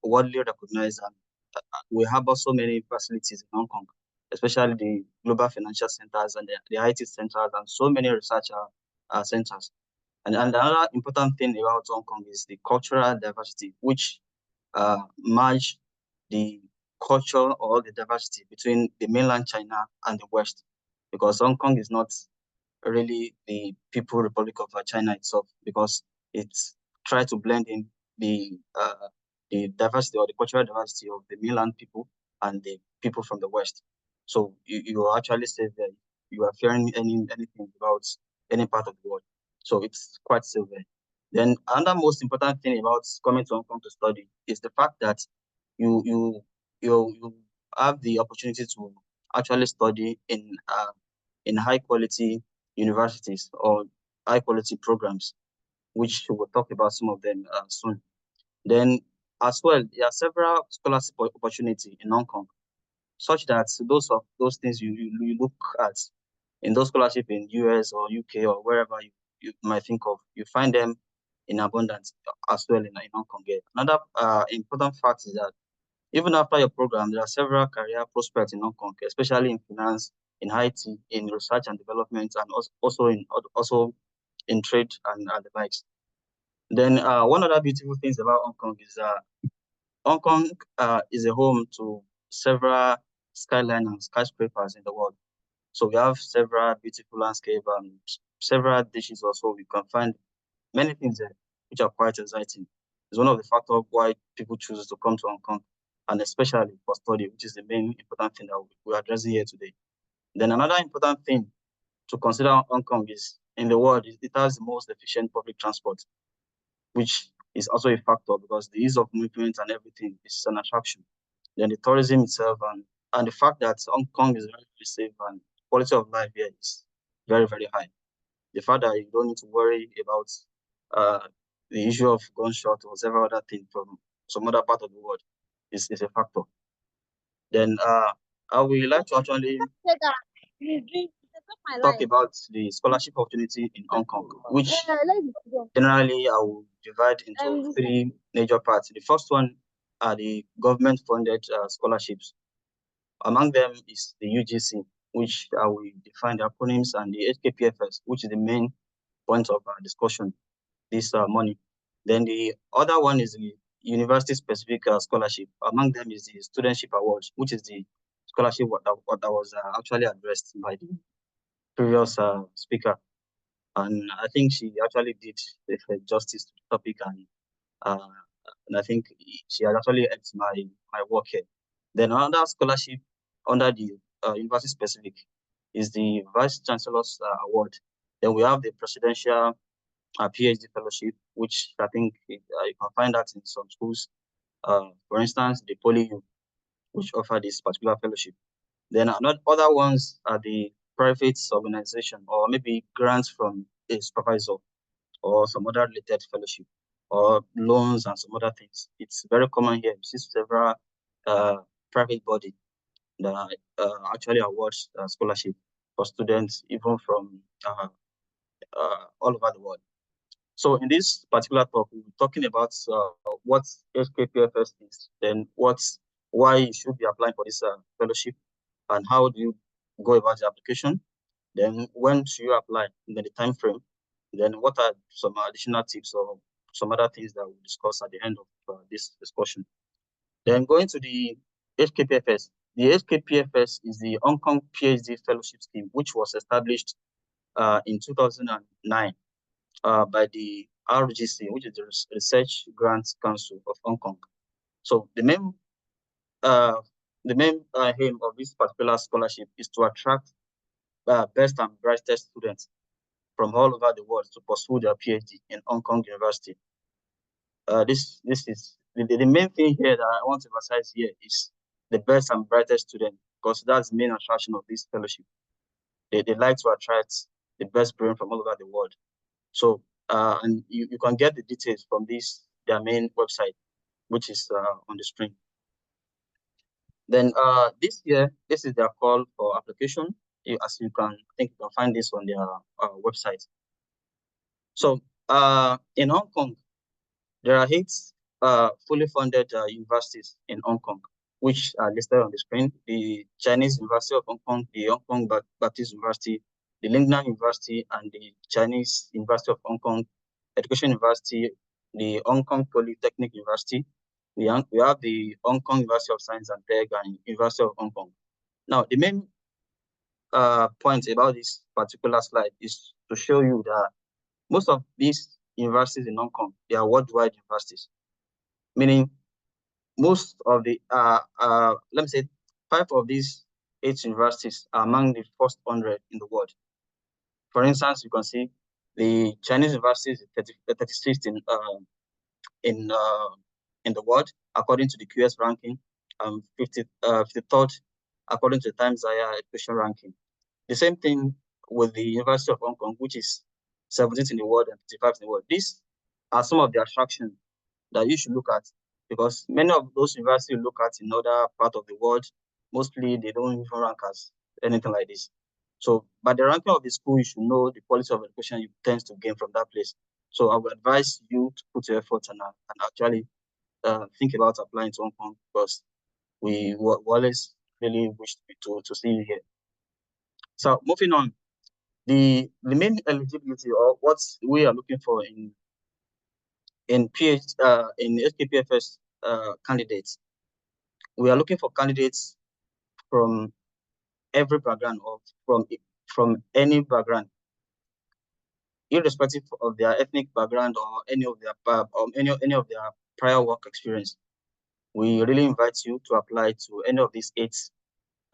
widely recognized, and we have also many facilities in Hong Kong, especially the global financial centers and the IT centers and so many research centers. And another important thing about Hong Kong is the cultural diversity, which match the culture or the diversity between the mainland China and the West, because Hong Kong is not really the People Republic of China itself, because it's tried to blend in the diversity or the cultural diversity of the mainland people and the people from the West. So you actually say that you are fearing anything about any part of the world. So it's quite silver. Then another most important thing about coming to Hong Kong to study is the fact that you have the opportunity to actually study in high quality universities or high quality programs, which we'll talk about some of them soon. Then as well, there are several scholarship opportunities in Hong Kong, such that those things you look at in those scholarship in US or UK or wherever you might think of, you find them in abundance as well in Hong Kong. Another important fact is that even after your program, there are several career prospects in Hong Kong, especially in finance, in IT, in research and development, and also in trade and the likes. Then one other beautiful things about Hong Kong is Hong Kong is a home to several skyline and skyscrapers in the world. So we have several beautiful landscape and several dishes also. We can find many things there which are quite exciting. It's one of the factors why people choose to come to Hong Kong, and especially for study, which is the main important thing that we're addressing here today. Then another important thing to consider Hong Kong is, in the world, it has the most efficient public transport, which is also a factor because the ease of movement and everything is an attraction. Then the tourism itself and the fact that Hong Kong is very, very safe and quality of life here is very, very high. The fact that you don't need to worry about the issue of gunshot or several other things from some other part of the world is a factor. Then I would like to actually talk about the scholarship opportunity in Hong Kong, which generally I will divide into three major parts. The first one are the government-funded scholarships. Among them is the UGC, which I will define the acronyms, and the HKPFS, which is the main point of discussion this morning. Then the other one is the university-specific scholarship. Among them is the Studentship Awards, which is the scholarship that was actually addressed by the previous speaker. And I think she actually did justice to the topic, and I think she has actually helped my work here. Then another scholarship under the university specific is the Vice Chancellor's Award. Then we have the Presidential PhD Fellowship, which I think you can find that in some schools. For instance, the PolyU, which offer this particular fellowship. Then other ones are the private organization or maybe grants from a supervisor or some other related fellowship or loans and some other things. It's very common here. You see several private body that actually awards scholarship for students even from all over the world. So in this particular talk, we'll be talking about what HKPFS is, then why you should be applying for this fellowship, and how do you go about the application, then when should you apply, and then the time frame, then what are some additional tips or some other things that we'll discuss at the end of this discussion. Then going to the HKPFS. The HKPFS is the Hong Kong PhD Fellowship Scheme, which was established in 2009 by the RGC, which is the Research Grants Council of Hong Kong. So the main aim of this particular scholarship is to attract best and brightest students from all over the world to pursue their PhD in Hong Kong University. This is the main thing here that I want to emphasize here is the best and brightest student, because that's the main attraction of this fellowship. They like to attract the best brain from all over the world. So and you can get the details from their main website, which is on the screen. Then this year, this is their call for application. I think you can find this on their website. So in Hong Kong, there are 8 fully funded universities in Hong Kong, which are listed on the screen: the Chinese University of Hong Kong, the Hong Kong Baptist University, the Lingnan University, and the Chinese University of Hong Kong Education University, the Hong Kong Polytechnic University, We have the Hong Kong University of Science and Tech and University of Hong Kong. Now, the main point about this particular slide is to show you that most of these universities in Hong Kong, they are worldwide universities, meaning most of the, let me say, 5 of these 8 universities are among the first 100 in the world. For instance, you can see the Chinese university is 36th in the world, according to the QS ranking, 53rd according to the Times Higher Education ranking. The same thing with the University of Hong Kong, which is 17th in the world and 55th in the world. These are some of the attractions that you should look at, because many of those universities you look at in other part of the world, mostly they don't even rank as anything like this. So by the ranking of the school, you should know the quality of education you tend to gain from that place. So I would advise you to put your effort and actually think about applying to Hong Kong, because we always really wish to see you here. So moving on, the main eligibility, or what we are looking for in HKPFS candidates, we are looking for candidates from every background, or from any background, irrespective of their ethnic background or any of their prior work experience. We really invite you to apply to any of these 8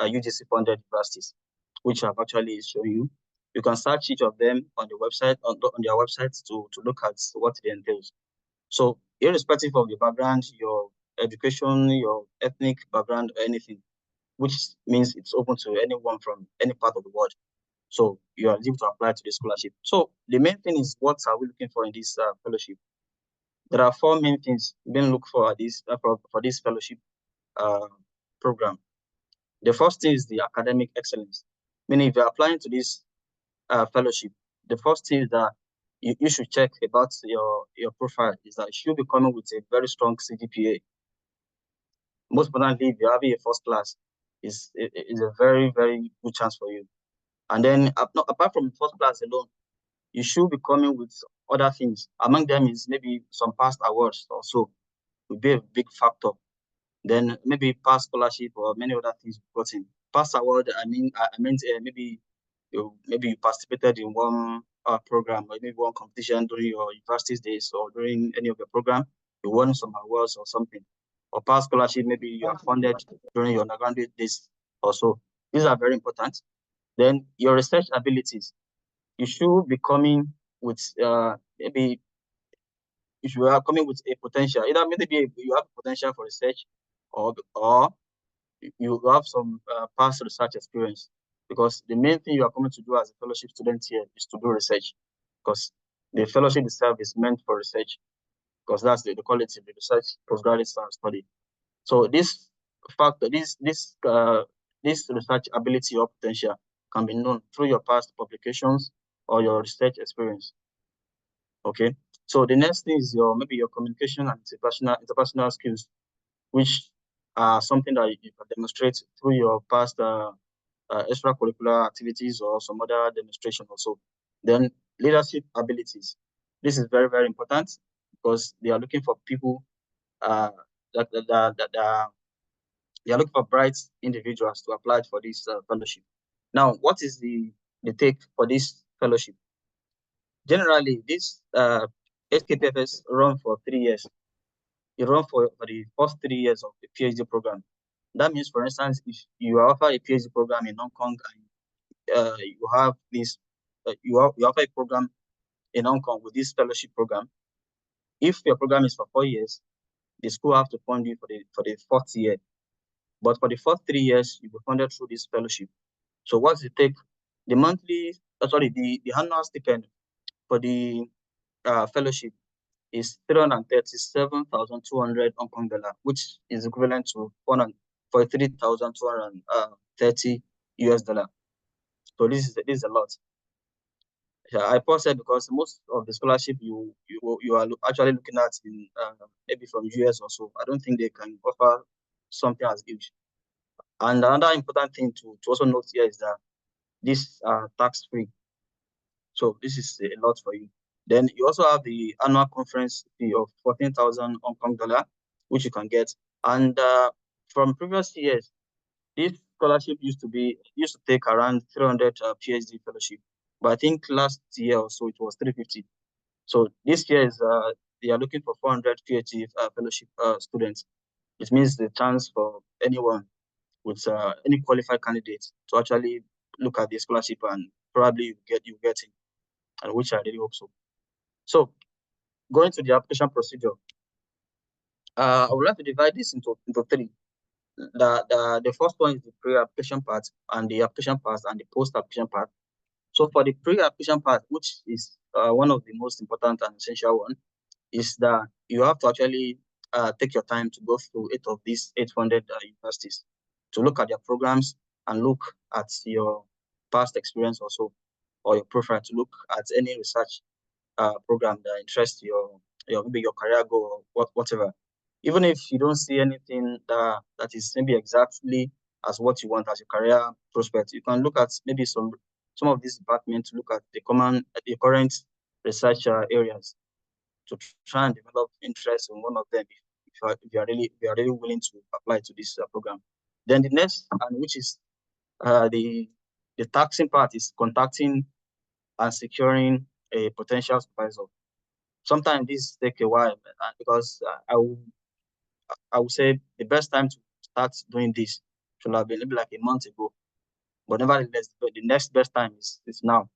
UGC funded universities, which I've actually shown you. You can search each of them on the website, on their websites, to look at what they entails. So irrespective of your background, your education, your ethnic background, or anything, which means it's open to anyone from any part of the world. So you are able to apply to the scholarship. So the main thing is, what are we looking for in this fellowship? There are 4 main things being looked for at this for this fellowship program. The first thing is the academic excellence. Meaning, if you're applying to this fellowship, the first thing is that you should check about your profile is that you should be coming with a very strong CGPA. Most importantly, if you're having a first class, is a very, very good chance for you. And then apart from first class alone, you should be coming with other things. Among them is maybe some past awards also will be a big factor. Then maybe past scholarship or many other things you've gotten. Past award, I meant maybe you participated in one program, or maybe one competition during your university days, or during any of the program, you won some awards or something. Or past scholarship, maybe you are funded during your undergraduate days also. These are very important. Then your research abilities. You should be coming with maybe if you are coming with a potential, either maybe you have potential for research, or you have some past research experience, because the main thing you are coming to do as a fellowship student here is to do research, because the fellowship itself is meant for research, because that's the quality of the research postgraduate study. So this factor, this research ability or potential can be known through your past publications or your research experience. Okay, so the next thing is maybe your communication and interpersonal skills, which are something that you can demonstrate through your past extracurricular activities or some other demonstration also. Then leadership abilities. This is very, very important, because they are looking for people they are looking for bright individuals to apply for this fellowship. Now, what is the take for this fellowship? Generally, this HKPFS run for 3 years. It run for the first 3 years of the PhD program. That means, for instance, if you offer a PhD program in Hong Kong and you have this, you offer a program in Hong Kong with this fellowship program. If your program is for 4 years, the school have to fund you for the 4th year. But for the first 3 years, you'll be funded through this fellowship. So what's the take? The the annual stipend for the fellowship is 337,200 Hong Kong dollar, which is equivalent to 43,230 US dollar. So this is a lot. I paused it because most of the scholarship you are actually looking at in maybe from US or so. I don't think they can offer something as huge. And another important thing to also note here is that this are tax free. So this is a lot for you. Then you also have the annual conference fee of 14,000 Hong Kong dollar, which you can get. And from previous years, this scholarship used to take around 300 PhD fellowship, but I think last year or so it was 350. So this year is they are looking for 400 PhD fellowship students. It means the chance for anyone with any qualified candidate to actually look at the scholarship and probably you get it, and which I really hope so. So going to the application procedure, I would like to divide this into three. The first one is the pre-application part, and the application part, and the post-application part. So for the pre-application part, which is one of the most important and essential one, is that you have to actually take your time to go through 8 of these 800 universities to look at their programs and look at your past experience also, or your profile, to look at any research program that interests your maybe your career goal or whatever. Even if you don't see anything that is maybe exactly as what you want as your career prospect, you can look at maybe some of these departments to look at the current research areas to try and develop interest in one of them if you are really willing to apply to this program. Then the next, and which is the taxing part, is contacting and securing a potential supervisor. Sometimes this take a while because I would say the best time to start doing this should have been maybe like a month ago. But nevertheless, the next best time is now.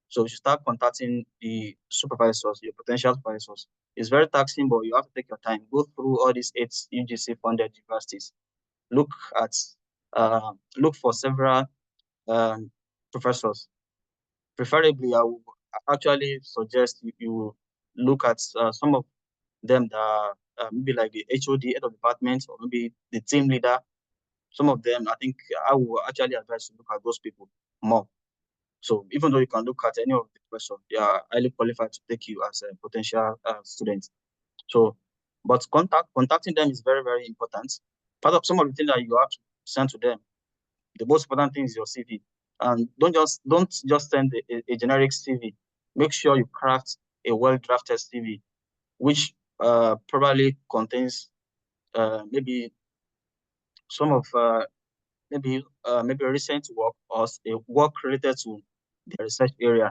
So you should start contacting the supervisors, your potential supervisors. It's very taxing, but you have to take your time. Go through all these 8 UGC-funded universities. Look for several professors. Preferably, I would actually suggest you look at some of them that are maybe like the HOD, head of department, or maybe the team leader. Some of them, I think I will actually advise you to look at those people more. So even though you can look at any of the professors, they are highly qualified to take you as a potential student. So, but contacting them is very, very important. Part of some of the things that you have to send to them, the most important thing is your CV. And don't just send a generic CV. Make sure you craft a well-drafted CV, which probably contains maybe some of maybe recent work or a work related to the research area,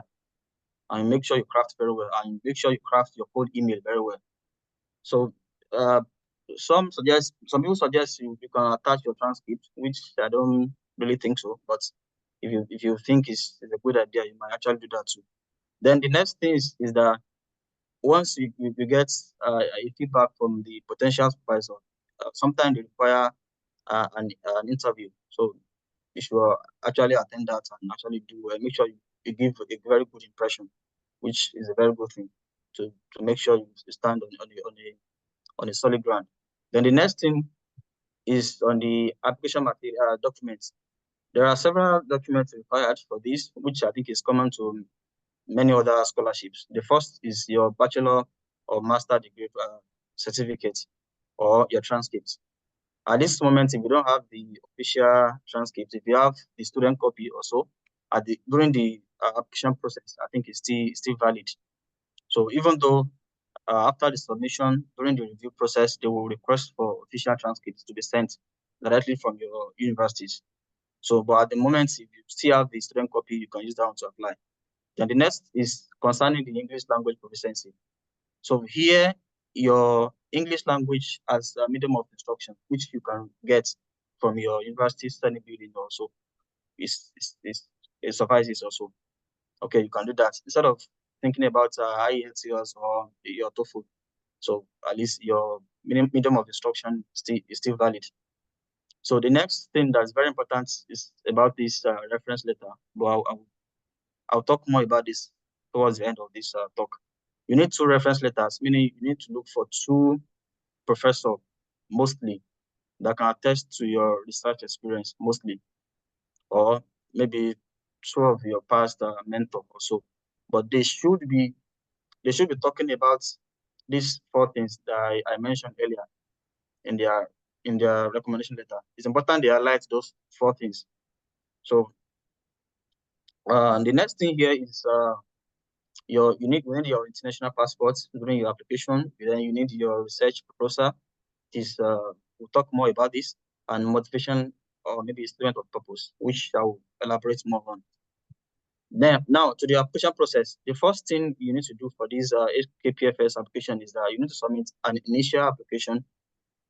and make sure you craft very well, and make sure you craft your cold email very well. So some people suggest you can attach your transcript, which I don't really think so, but if you think it's a good idea, you might actually do that too. Then the next thing is that once you get a feedback from the potential supervisor, sometimes they require an interview. So you should actually attend that and actually make sure you give a very good impression, which is a very good thing to make sure you stand on a solid ground. Then the next thing is on the application material documents. There are several documents required for this, which I think is common to many other scholarships. The first is your bachelor or master degree certificate or your transcripts. At this moment, if you don't have the official transcript, if you have the student copy also, during the application process, I think it's still valid. So even though after the submission, during the review process, they will request for official transcripts to be sent directly from your universities. So, but at the moment, if you still have the student copy, you can use that one to apply. Then the next is concerning the English language proficiency. So here, your English language as a medium of instruction, which you can get from your university study building also, it suffices also. Okay, you can do that instead of thinking about IELTS or your TOEFL. So at least your medium of instruction is still valid. So the next thing that's very important is about this reference letter. But I'll talk more about this towards the end of this talk. You need 2 reference letters, meaning you need to look for 2 professors mostly that can attest to your research experience mostly, or maybe 2 of your past mentor or so. But they should be talking about these 4 things that I mentioned earlier in their recommendation letter. It's important they highlight those 4 things. So the next thing here is you need your international passport during your application. Then you need your research proposal. we'll talk more about this, and motivation, or maybe statement of purpose, which I will elaborate more on. Then now to the application process. The first thing you need to do for this HKPFS application is that you need to submit an initial application,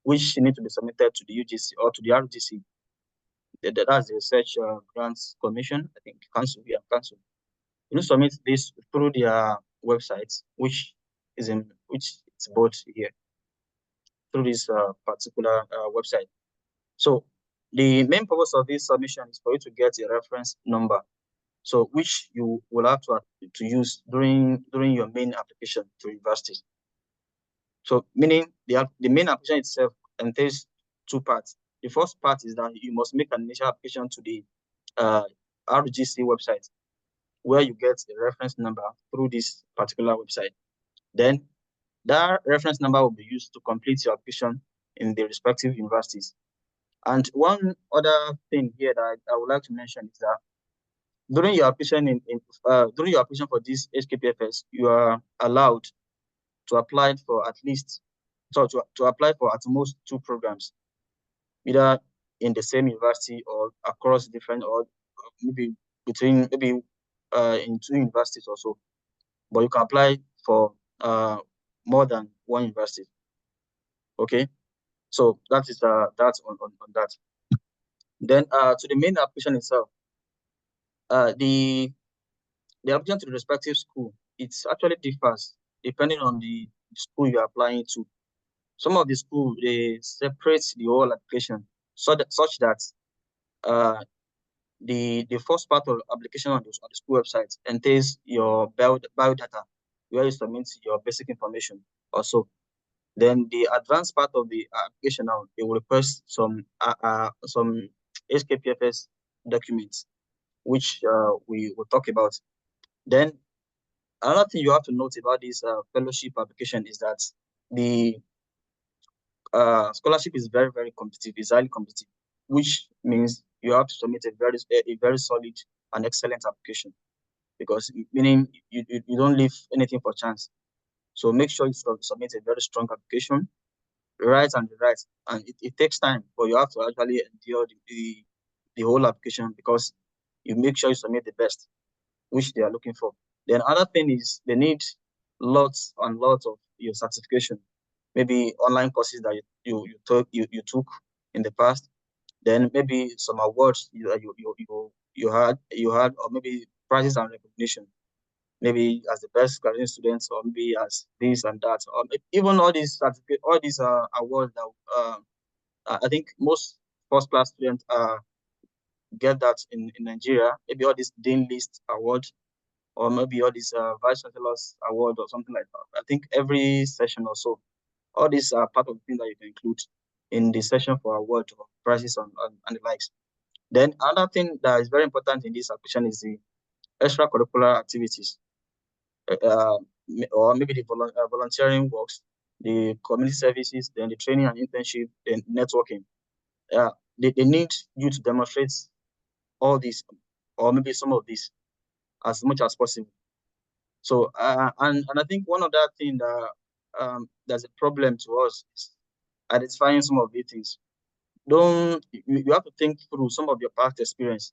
which need to be submitted to the UGC or to the RGC. That's the Research Grants Commission, I think, Council. Yeah, Council. You need to submit this through their website, which is both here through this particular website. So the main purpose of this submission is for you to get a reference number, so which you will have to use during your main application to universities. So meaning the main application itself entails two parts. The first part is that you must make an initial application to the RGC website, where you get a reference number through this particular website. Then that reference number will be used to complete your application in the respective universities. And one other thing here that I would like to mention is that during your application during your application for this HKPFS, you are allowed to apply for at least to apply for at most 2 programs, either in the same university or across different, or maybe between in 2 universities or so. But you can apply for more than 1 university. Okay, so that is that's on that. Then to the main application itself, the application to the respective school, it actually differs depending on the school you're applying to. Some of the schools, they separate the whole application such that the first part of application on the school website entails your biodata, where you submit your basic information also. Then the advanced part of the application now, it will request some HKPFS documents, which we will talk about. Then another thing you have to note about this fellowship application is that the scholarship is very, very competitive. It's highly competitive, which means you have to submit a very solid and excellent application, because meaning you don't leave anything for chance. So make sure you submit a very strong application, right, and it takes time, but you have to actually endure the whole application, because you make sure you submit the best, which they are looking for. Then other thing is they need lots and lots of your certification, maybe online courses that you took in the past, then maybe some awards you had, or maybe prizes and recognition, maybe as the best graduate students, or maybe as this and that, or even all these awards that I think most first-class students get that in Nigeria. Maybe all these Dean List awards, or maybe all these Vice Chancellor's award or something like that. I think every session or so, all these are part of the thing that you can include in the session for award or prizes and the likes. Then another thing that is very important in this application is the extracurricular activities, or maybe the volunteering works, the community services, then the training and internship, then networking. They need you to demonstrate all this, or maybe some of this, as much as possible. So and I think one other thing that there's a problem to us is identifying some of these things. You have to think through some of your past experience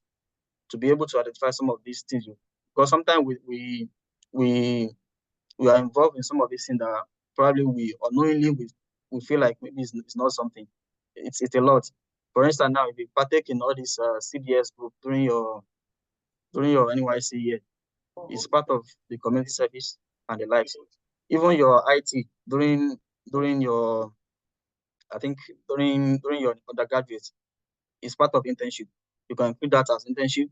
to be able to identify some of these things, because sometimes we are involved in some of these things that probably we unknowingly we feel like maybe it's not something. It's a lot. For instance, now if you partake in all this CDS group during your NYC year, it's part of the community service and the likes. Even your IT during your, I think during your undergraduate, it's part of internship. You can include that as internship.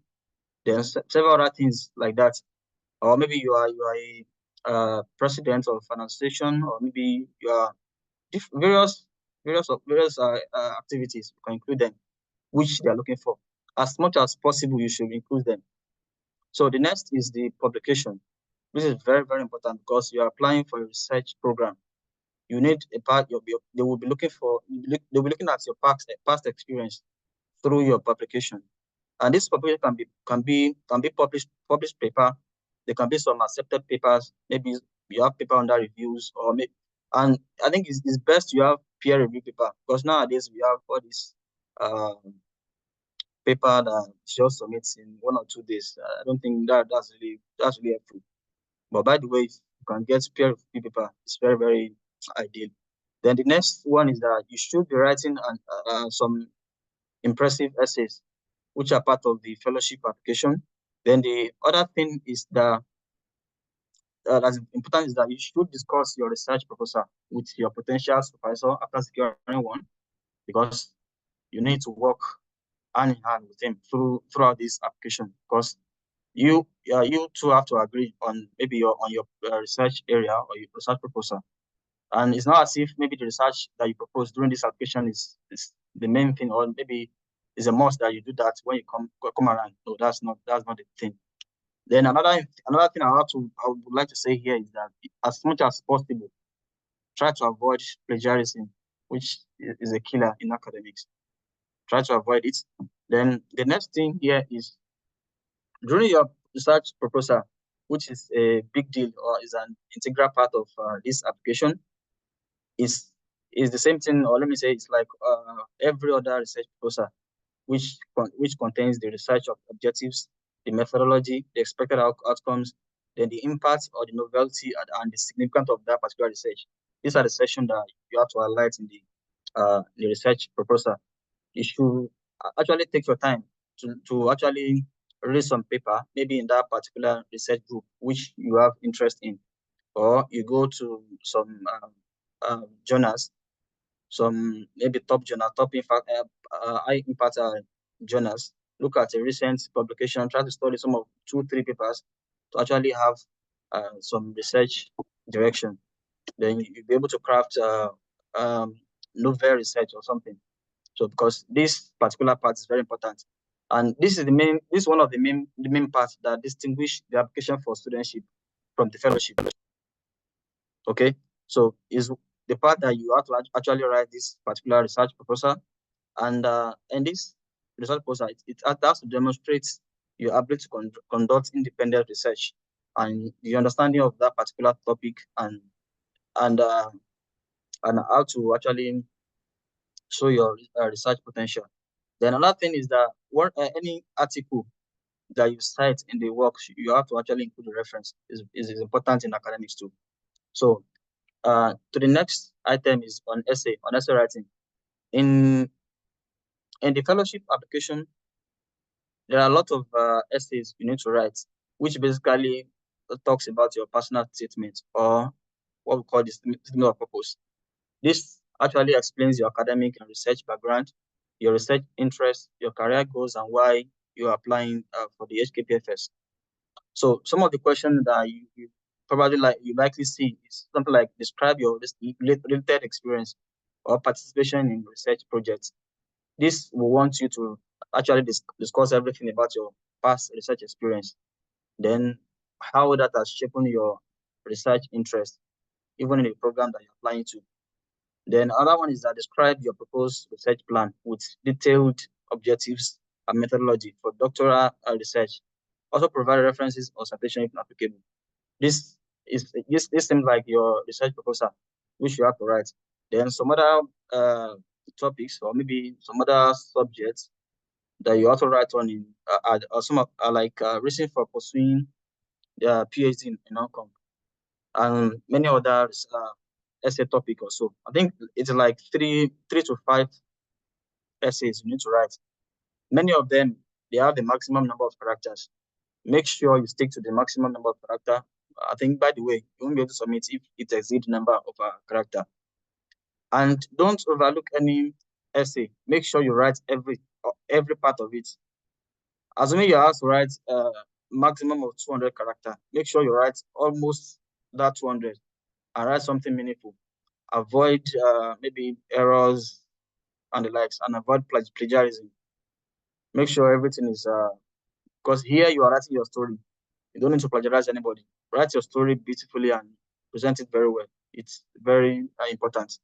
Then several other things like that, or maybe you are a president of an association, or maybe you are various activities. You can include them, which they are looking for. As much as possible, you should include them. So the next is the publication. This is very, very important, because you are applying for a research program. You need a part. They will be looking at your past experience through your publication, and this publication can be published paper. There can be some accepted papers. Maybe you have paper under reviews, or maybe, and I think it's best you have peer review paper, because nowadays we have all this paper that just submits in 1 or 2 days. I don't think that's really helpful. But by the way, if you can get peer review paper, it's very, very ideal. Then the next one is that you should be writing some impressive essays, which are part of the fellowship application. Then the other thing is that that's important is that you should discuss your research proposal with your potential supervisor after securing one, because you need to work hand in hand with him throughout this application, because you two have to agree on maybe your research area or your research proposal. And it's not as if maybe the research that you propose during this application is the main thing, or maybe it's a must that you do that when you come around. No, that's not the thing. Then another thing I would like to say here is that as much as possible, try to avoid plagiarism, which is a killer in academics. Try to avoid it. Then the next thing here is during your research proposal, which is a big deal or is an integral part of this application, is the same thing, or let me say it's like every other research proposal, which contains the research objectives, the methodology, the expected outcomes, then the impact or the novelty and the significance of that particular research. These are the sections that you have to highlight in the research proposal. You should actually take your time to actually read some paper, maybe in that particular research group which you have interest in, or you go to some journals, some maybe top impact high impact journals. Look at a recent publication, try to study some of 2-3 papers to actually have some research direction. Then you'll be able to craft novel research or something. So because this particular part is very important, and this is one of the main parts that distinguish the application for studentship from the fellowship. Okay, so is the part that you have to actually write this particular research proposal, and this research proposal it has to demonstrate your ability to conduct independent research and the understanding of that particular topic, and how to actually show your research potential. Then another thing is that any article that you cite in the work, you have to actually include the reference. Is important in academics too. So to the next item is on essay writing. In the fellowship application, there are a lot of essays you need to write, which basically talks about your personal statement, or what we call the statement of purpose. This actually explains your academic and research background, your research interests, your career goals, and why you're applying for the HKPFS. So some of the questions that you probably likely see is something like describe your related experience or participation in research projects. This will want you to actually discuss everything about your past research experience, then how that has shaped your research interest, even in the program that you're applying to. Then another one is that describe your proposed research plan with detailed objectives and methodology for doctoral research. Also provide references or citation if applicable. This seems like your research proposal, which you have to write. Then some other topics, or maybe some other subjects that you also write on in some are like reason for pursuing the PhD in outcome, and many other essay topic or so. I think it's like 3 to 5 essays you need to write. Many of them, they have the maximum number of characters. Make sure you stick to the maximum number of character. I think, by the way, you won't be able to submit if it exceeds number of character. And don't overlook any essay. Make sure you write every part of it. Assuming you have to write maximum of 200 character, make sure you write almost that 200 and write something meaningful. Avoid maybe errors and the likes, and avoid plagiarism. Make sure everything is because here you are writing your story. You don't need to plagiarize anybody. Write your story beautifully and present it very well. It's very important.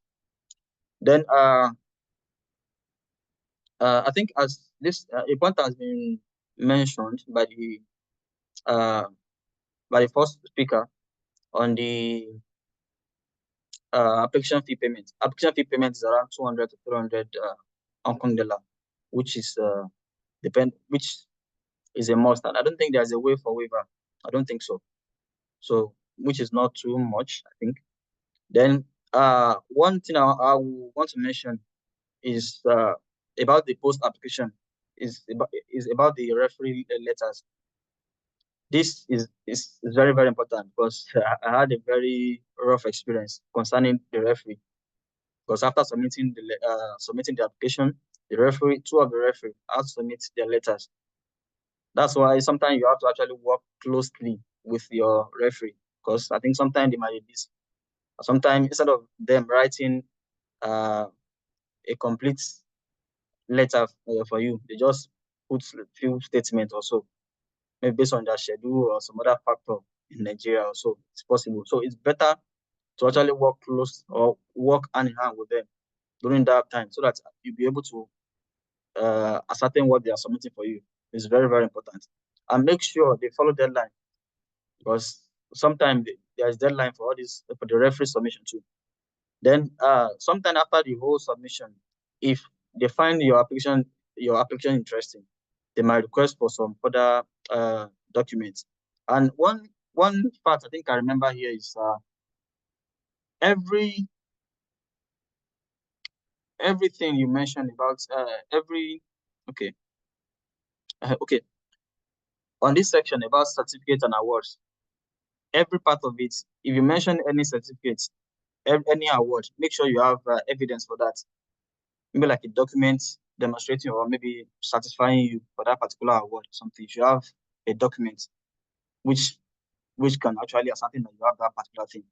Then I think as this a point has been mentioned by the first speaker on the application fee payment. Application fee payment is around 200 to 300 Hong Kong dollar, which is which is a must. And I don't think there's a way for waiver. I don't think so. So, which is not too much, I think. Then, one thing I want to mention is about the post application. Is about the referee letters. This is very, very important because I had a very rough experience concerning the referee. Because after submitting the application, the referee, two of the referee, had to submit their letters. That's why sometimes you have to actually work closely with your referee, because I think sometimes they might be busy. Sometimes instead of them writing a complete letter for you, they just put a few statements or so, maybe based on their schedule or some other factor in Nigeria or so. It's possible. So it's better to actually work close or work hand in hand with them during that time, so that you'll be able to ascertain what they are submitting for you. It's very, very important. And make sure they follow deadline, because sometimes there's deadline for all this, for the referee submission too. Then sometime after the whole submission, if they find your application interesting, they might request for some further documents. And one fact I think I remember here is everything you mentioned about okay on this section about certificates and awards, every part of it, if you mention any certificates, any award, make sure you have evidence for that. Maybe like a document demonstrating or maybe satisfying you for that particular award or something. If you have a document which can actually ascertain that you have that particular thing.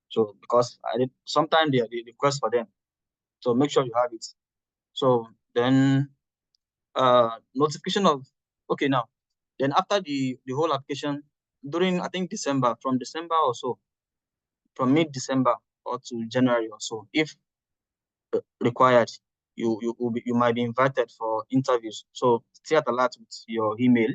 So because sometimes they request for them. So make sure you have it. So then notification of now. Then after the whole application, during I think December, from December or so, from mid-December or to January or so, if required, you might be invited for interviews. So stay at alert with your email,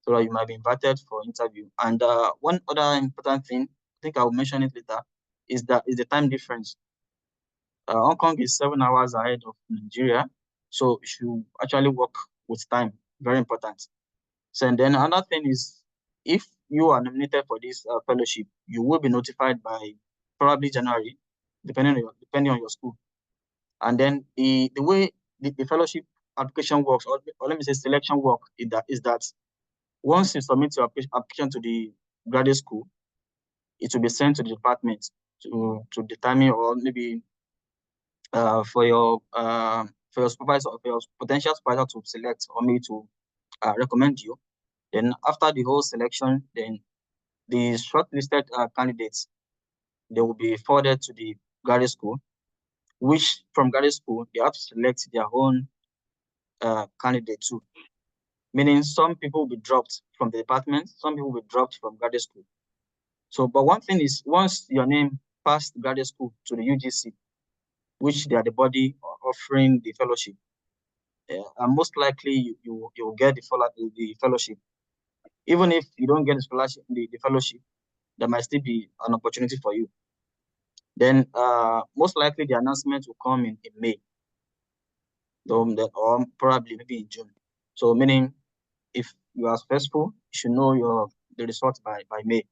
so that you might be invited for interview. And one other important thing, I think I will mention it later, is the time difference. Hong Kong is 7 hours ahead of Nigeria, so you should actually work with time. Very important. So and then another thing is, if you are nominated for this fellowship, you will be notified by probably January, depending on your school. And then the way the fellowship application works, or let me say selection work, is that once you submit your application to the graduate school, it will be sent to the department to determine, or maybe for your supervisor, for your potential supervisor to select, or maybe to recommend you. Then after the whole selection, then the shortlisted candidates, they will be forwarded to the graduate school, which from graduate school, they have to select their own candidate too. Meaning some people will be dropped from the department, some people will be dropped from graduate school. So, but one thing is, once your name passed graduate school to the UGC, which they are the body offering the fellowship, and most likely you will get the fellowship. Even if you don't get the fellowship, there might still be an opportunity for you. Then most likely the announcement will come in May, or probably maybe in June. So meaning, if you are successful, you should know the results by May.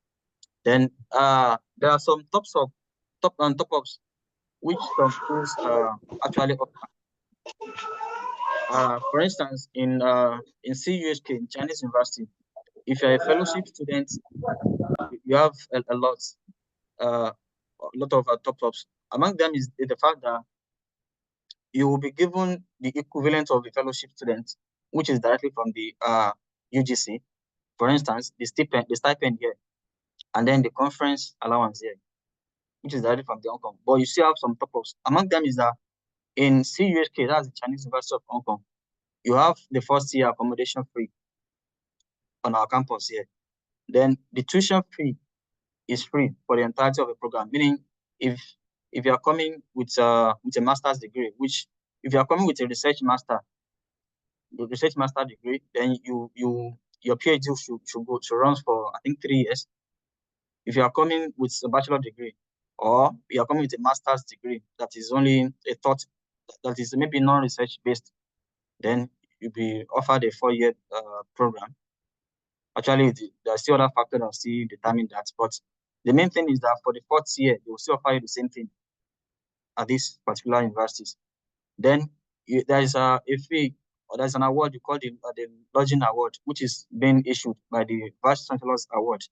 Then there are some top-ups which some schools actually offer. For instance, in CUHK, in Chinese University, if you're a fellowship student, you have a lot of top-ups. Among them is the fact that you will be given the equivalent of a fellowship student, which is directly from the UGC. For instance, the stipend here, and then the conference allowance here, which is directly from the Hong Kong. But you still have some top-ups. Among them is that in CUHK, that's the Chinese University of Hong Kong, you have the first year accommodation free on our campus here. Then the tuition fee is free for the entirety of the program. Meaning, if you are coming with a master's degree, which if you are coming with a research master degree, then your PhD should run for I think 3 years. If you are coming with a bachelor degree, or you are coming with a master's degree that is only a thought that is maybe non-research based, then you'll be offered a 4-year program. Actually, there are still other factors that still determine that, but the main thing is that for the 4th year, they will still offer you the same thing at these particular universities. Then there is a fee, or there's an award you call the Lodging Award, which is being issued by the Vice Chancellor's Award.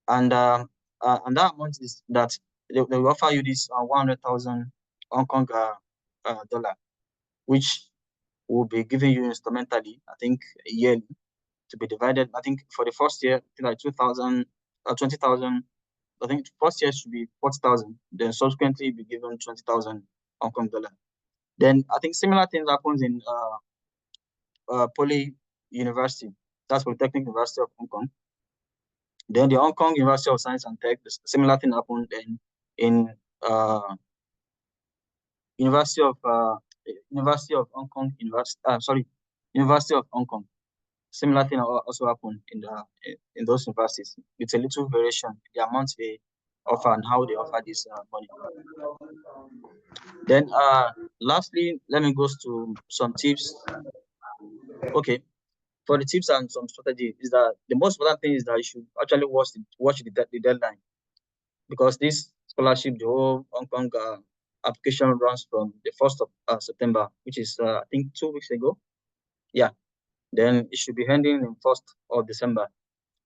And that amount is that they will offer you this 100,000 Hong Kong dollar, which will be given you instrumentally, I think, yearly, to be divided. I think for the 1st year, like 2,000, 20,000. I think the 1st year should be 40,000. Then subsequently be given 20,000 Hong Kong dollar. Then I think similar things happens in Poly University. That's Polytechnic University of Hong Kong. Then the Hong Kong University of Science and Tech, similar thing happened in University of Hong Kong University of Hong Kong. Similar thing also happened in those universities. It's a little variation, the amount they offer and how they offer this money. Then lastly, let me go to some tips. Okay, for the tips and some strategy is that the most important thing is that you should actually watch the deadline, because this scholarship, the whole Hong Kong application runs from the 1st of September, which is I think 2 weeks ago. Yeah, then it should be ending in 1st of December.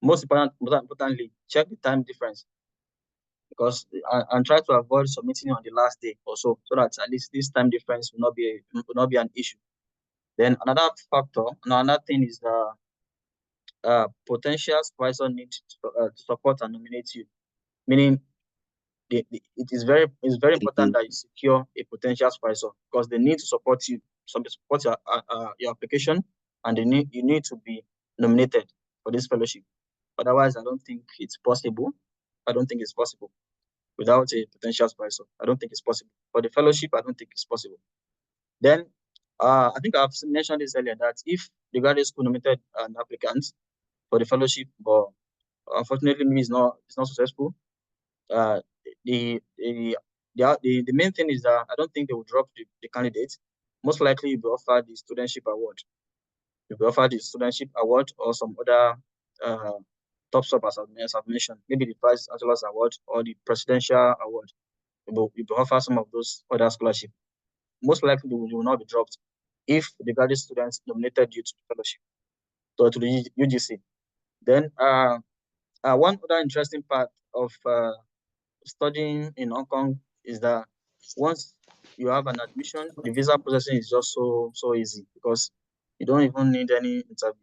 Most importantly, check the time difference, because and try to avoid submitting on the last day or so that at least this time difference will not be an issue. Then another thing is the potential supervisor need to support and nominate you, meaning it is very important that you secure a potential supervisor, because they need to support you, support your application, and you need to be nominated for this fellowship. Otherwise, I don't think it's possible. I don't think it's possible without a potential supervisor. I don't think it's possible. For the fellowship, I don't think it's possible. Then I think I've mentioned this earlier, that if the graduate school nominated an applicant for the fellowship, but unfortunately maybe it's not successful, the main thing is that I don't think they will drop the candidate. Most likely you'll be offered the studentship award. You'll be offered the studentship award or some other top sub, as I've mentioned, maybe the Vice Chancellor's Award or the Presidential Award. You'll be offered some of those other scholarships. Most likely you will not be dropped if the graduate students nominated you to the fellowship, so to the UGC. Then one other interesting part of studying in Hong Kong is that once you have an admission, the visa processing is just so easy, because you don't even need any interview,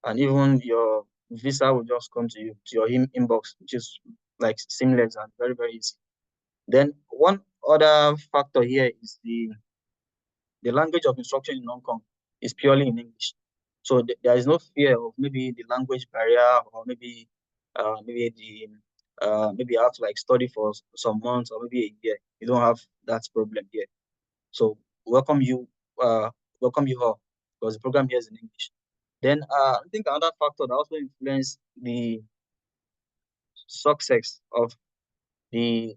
and even your visa will just come to your inbox, which is like seamless and very, very easy. Then one other factor here is the language of instruction in Hong Kong is purely in English. So there is no fear of maybe the language barrier, or maybe maybe you have to like study for some months or maybe a year. You don't have that problem here. So welcome you all, because the program here is in English. Then I think another factor that also influences the success of the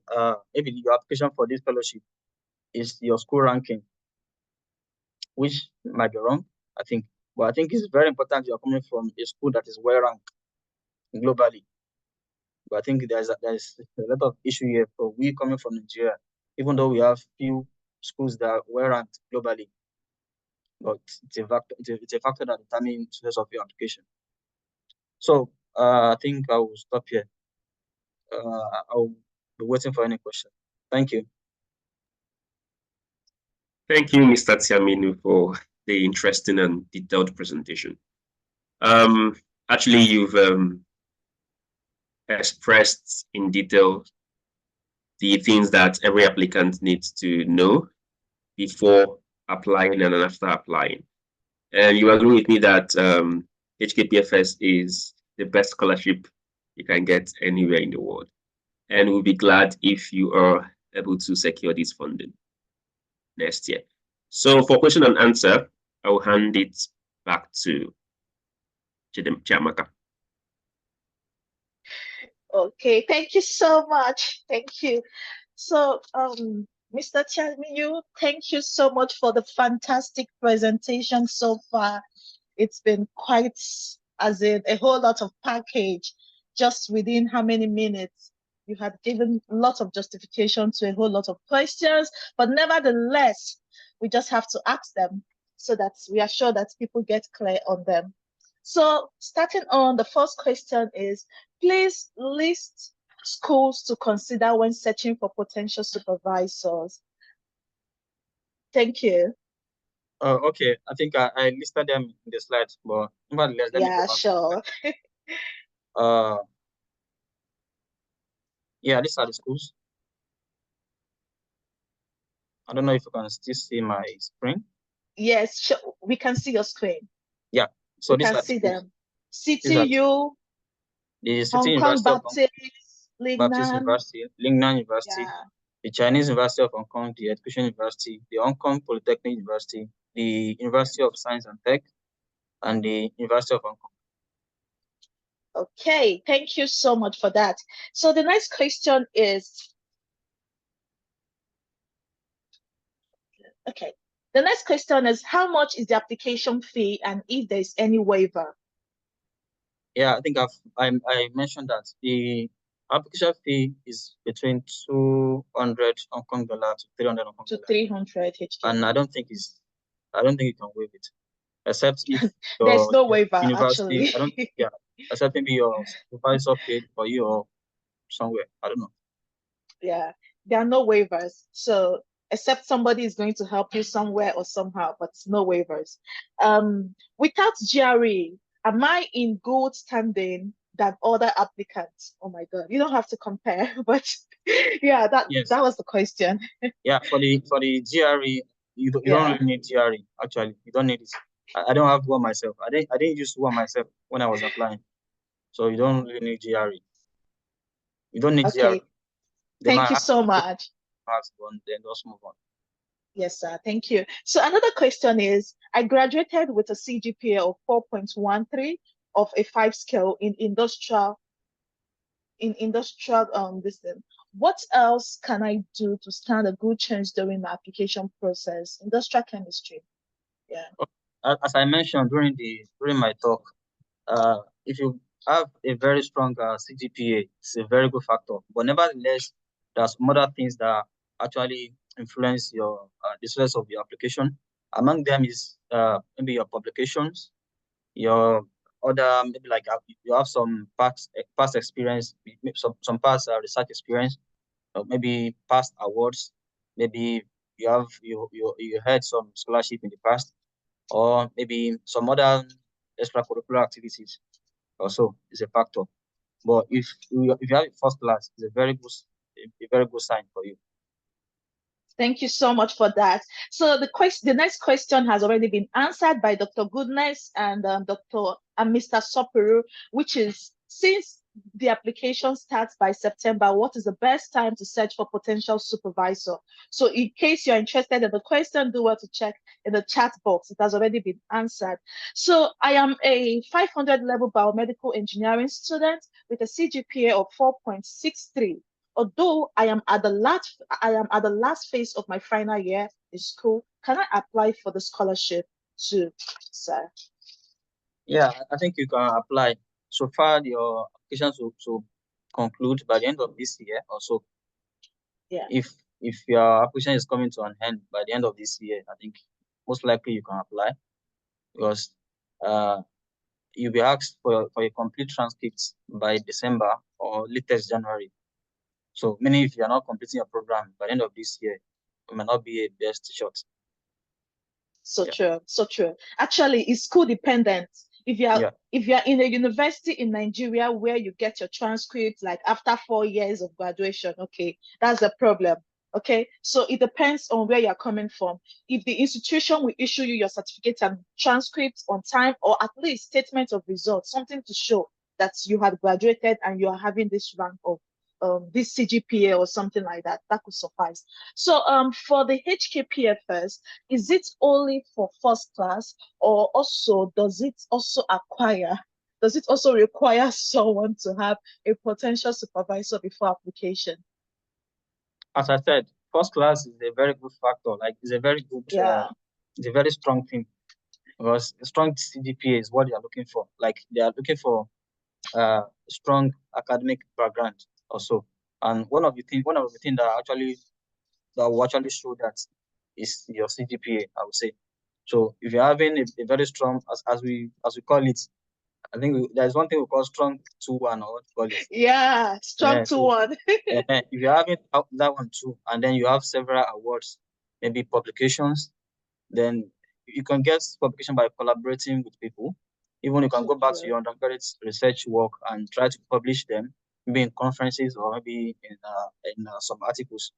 maybe your application for this fellowship is your school ranking, which might be wrong, I think. But I think it's very important you're coming from a school that is well ranked globally. But I think there's a lot of issue here for we coming from Nigeria, even though we have few schools that are well ranked globally. But it's a factor that determines the success of your application. So I think I will stop here. I'll be waiting for any question. Thank you. Thank you, Mr. Tiaminu, for the interesting and detailed presentation. Actually, you've expressed in detail the things that every applicant needs to know before applying and after applying. And you agree with me that HKPFS is the best scholarship you can get anywhere in the world. And we'll be glad if you are able to secure this funding next year. So for question and answer, I will hand it back to Chiamaka. Okay, thank you so much. Thank you. So, Mr. Chiamiyu, thank you so much for the fantastic presentation so far. It's been quite, as in a whole lot of package, just within how many minutes? You had given lots of justification to a whole lot of questions, but nevertheless, we just have to ask them so that we are sure that people get clear on them. So starting on, the first question is, please list schools to consider when searching for potential supervisors. Thank you. Okay, I think I listed them in the slides, but nevertheless, let me go Yeah, back. sure. Yeah, these are the schools. I don't know if you can still see my screen. Yes, sure. We can see your screen. Yeah, so We these can are see the schools. them. CTU, The City Hong Kong University of Baptist, Baptist Lingnan. University, Lingnan University, Yeah. the Chinese University of Hong Kong, the Education University, the Hong Kong Polytechnic University, the University of Science and Tech, and the University of Hong Kong. Okay, thank you so much for that. So the next question is, okay, the next question is, how much is the application fee and if there's any waiver? Yeah, I think I mentioned that the application fee is between 200 Hong Kong dollar to 300 Hong Kong To dollar. 300 HK. And I don't think you can waive it, except if There's your no waiver, university, actually. yeah, except maybe your supervisor paid for you or somewhere. I don't know. Yeah, there are no waivers. So except somebody is going to help you somewhere or somehow, but no waivers. Without GRE, am I in good standing than other applicants? Oh my God, you don't have to compare, but yeah, Yes. that was the question. Yeah, for the GRE, you don't Yeah. really need GRE. Actually, you don't need it. I don't have one myself. I didn't use one myself when I was applying, so you don't really need GRE. You don't need GRE. Okay. Thank you so much. Then just move on. Yes, sir. Thank you. So another question is, I graduated with a CGPA of 4.13 of a 5 scale in industrial this thing. What else can I do to stand a good chance during the application process? Industrial chemistry. Yeah. As I mentioned during my talk, if you have a very strong CGPA, it's a very good factor. But nevertheless, there are some other things that actually influence your the success of your application. Among them is maybe your publications, your other maybe like you have some past experience, some past research experience, or maybe past awards. Maybe you had some scholarship in the past, or maybe some other extracurricular activities also is a factor. But if you have a first class, it's a very good sign for you. Thank you so much for that. So the next question has already been answered by Dr. Goodness and Mr. Sopuru, which is, since the application starts by September, what is the best time to search for potential supervisor? So in case you're interested in the question, do well to check in the chat box. It has already been answered. So I am a 500 level biomedical engineering student with a CGPA of 4.63. Although I am at the last phase of my final year in school, can I apply for the scholarship too, sir? Yeah, I think you can apply. So far, your applications will conclude by the end of this year or so. Yeah. If your application is coming to an end by the end of this year, I think most likely you can apply, because you'll be asked for a complete transcript by December or latest January. So meaning if you are not completing your program by the end of this year, it may not be a best shot. So true, so true. Actually, it's school dependent. If you are in a university in Nigeria where you get your transcript like after 4 years of graduation, okay, that's the problem. Okay, so it depends on where you're coming from. If the institution will issue you your certificate and transcripts on time, or at least statement of results, something to show that you had graduated and you are having this rank of this CGPA or something like that, that could suffice. So for the HKPFS, is it only for first class, or also does it also acquire does it also require someone to have a potential supervisor before application? As I said, first class is a very good factor. Like, it's a very good, it's a very strong thing, because a strong CGPA is what they are looking for. Like, they are looking for strong academic background also. And one of the things that will actually show that is your CGPA, I would say. So if you're having a very strong, as we call it, I think there's one thing we call strong 2-1, or what you call it. Yeah, strong 2-1. If you're having that one too, and then you have several awards, maybe publications, then you can get publication by collaborating with people. Even you can go back to your undergraduate research work and try to publish them, maybe in conferences or maybe in some articles.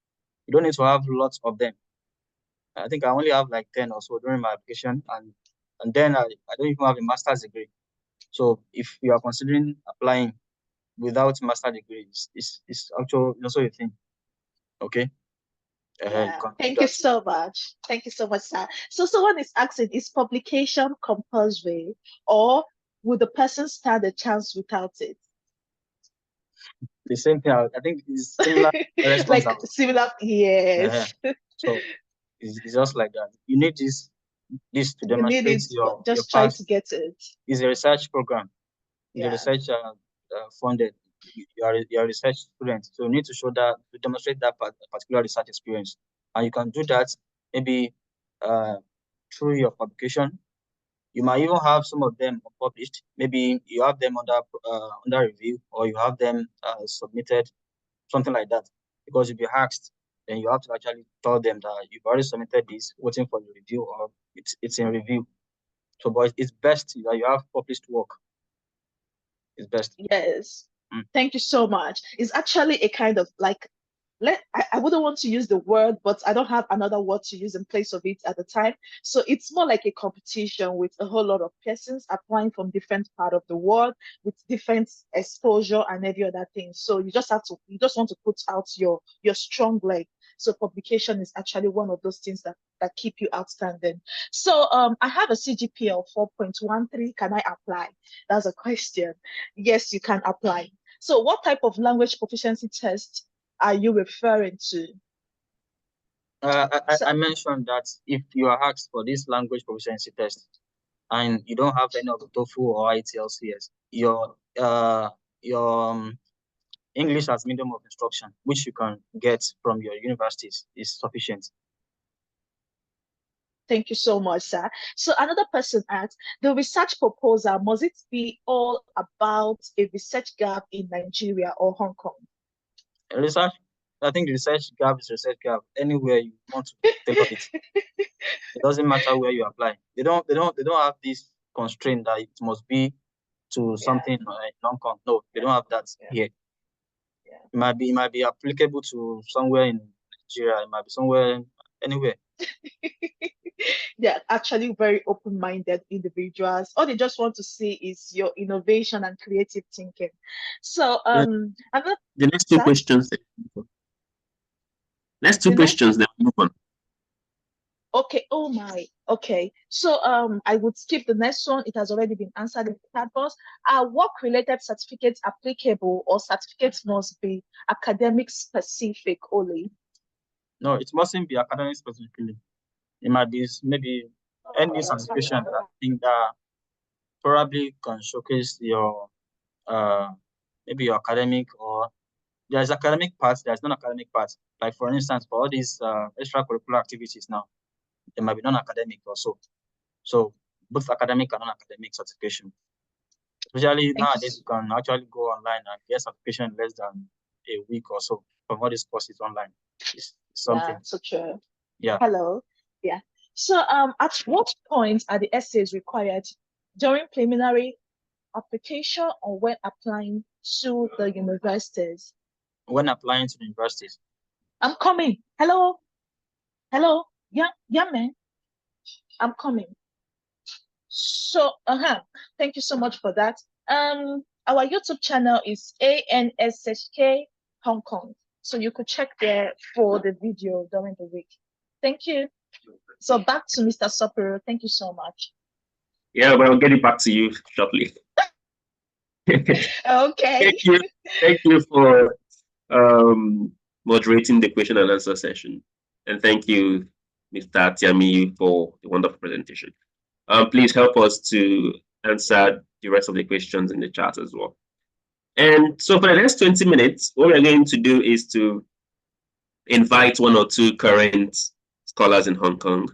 You don't need to have lots of them. I think I only have like 10 or so during my application, and then I don't even have a master's degree. So if you are considering applying without master's degree, it's actually also a thing. Okay. Thank you so much. Thank you so much, sir. So someone is asking, is publication compulsory, or would the person stand a chance without it? The same thing. I think it's similar. Like similar, yes. So it's just like that. You need this to demonstrate you need it, your just your try past. to get it. It's a research program. The research funded. You are a research student, so you need to show that, to demonstrate that particular research experience, and you can do that maybe through your publication. You might even have some of them published. Maybe you have them under review, or you have them submitted, something like that. Because if you're asked, then you have to actually tell them that you've already submitted this, waiting for the review, or it's in review. So, but it's best that you have published work. It's best. Yes. Thank you so much. It's actually a kind of like, I wouldn't want to use the word, but I don't have another word to use in place of it at the time. So it's more like a competition with a whole lot of persons applying from different part of the world with different exposure and every other thing. So you just want to put out your strong leg. So publication is actually one of those things that keep you outstanding. So I have a CGPA of 4.13. Can I apply? That's a question. Yes, you can apply. So what type of language proficiency test are you referring to? I mentioned that if you are asked for this language proficiency test and you don't have any of the TOEFL or IELTS, your English as medium of instruction, which you can get from your universities, is sufficient. Thank you so much, sir. So another person asked, the research proposal, must it be all about a research gap in Nigeria or Hong Kong? Research, I think research gap is research gap anywhere you want to take up it. It doesn't matter where you apply. They don't have this constraint that it must be to something like Hong Kong. No, they don't have that here. It might be applicable to somewhere in Nigeria. It might be somewhere anywhere. They're actually very open-minded individuals. All they just want to see is your innovation and creative thinking. So the next two questions. Next two questions, then move on. Okay. Oh my. Okay. So I would skip the next one. It has already been answered in the chat box. Are work-related certificates applicable, or certificates must be academic specific only? No, it mustn't be academic specifically. It might be maybe any certification that I think that probably can showcase your maybe your academic, or there's academic parts, there's non-academic parts. Like for instance, for all these extracurricular activities now, there might be non-academic also. So both academic and non-academic certification. Especially nowadays, you can actually go online and get certification in less than a week or so from all these courses online. It's something. Yeah, so true. Yeah. Hello. Yeah. So at what point are the essays required? During preliminary application or when applying to the universities? When applying to the universities. I'm coming. Hello. Hello. Yeah, man. I'm coming. So thank you so much for that. Our YouTube channel is ANSHK Hong Kong. So you could check there for the video during the week. Thank you. So back to Mr. Sopero. Thank you so much. Yeah, well, I'll get it back to you shortly. Okay. Thank you for moderating the question and answer session. And thank you, Mr. Tiami, for the wonderful presentation. Please help us to answer the rest of the questions in the chat as well. And so for the next 20 minutes, what we're going to do is to invite one or two current scholars in Hong Kong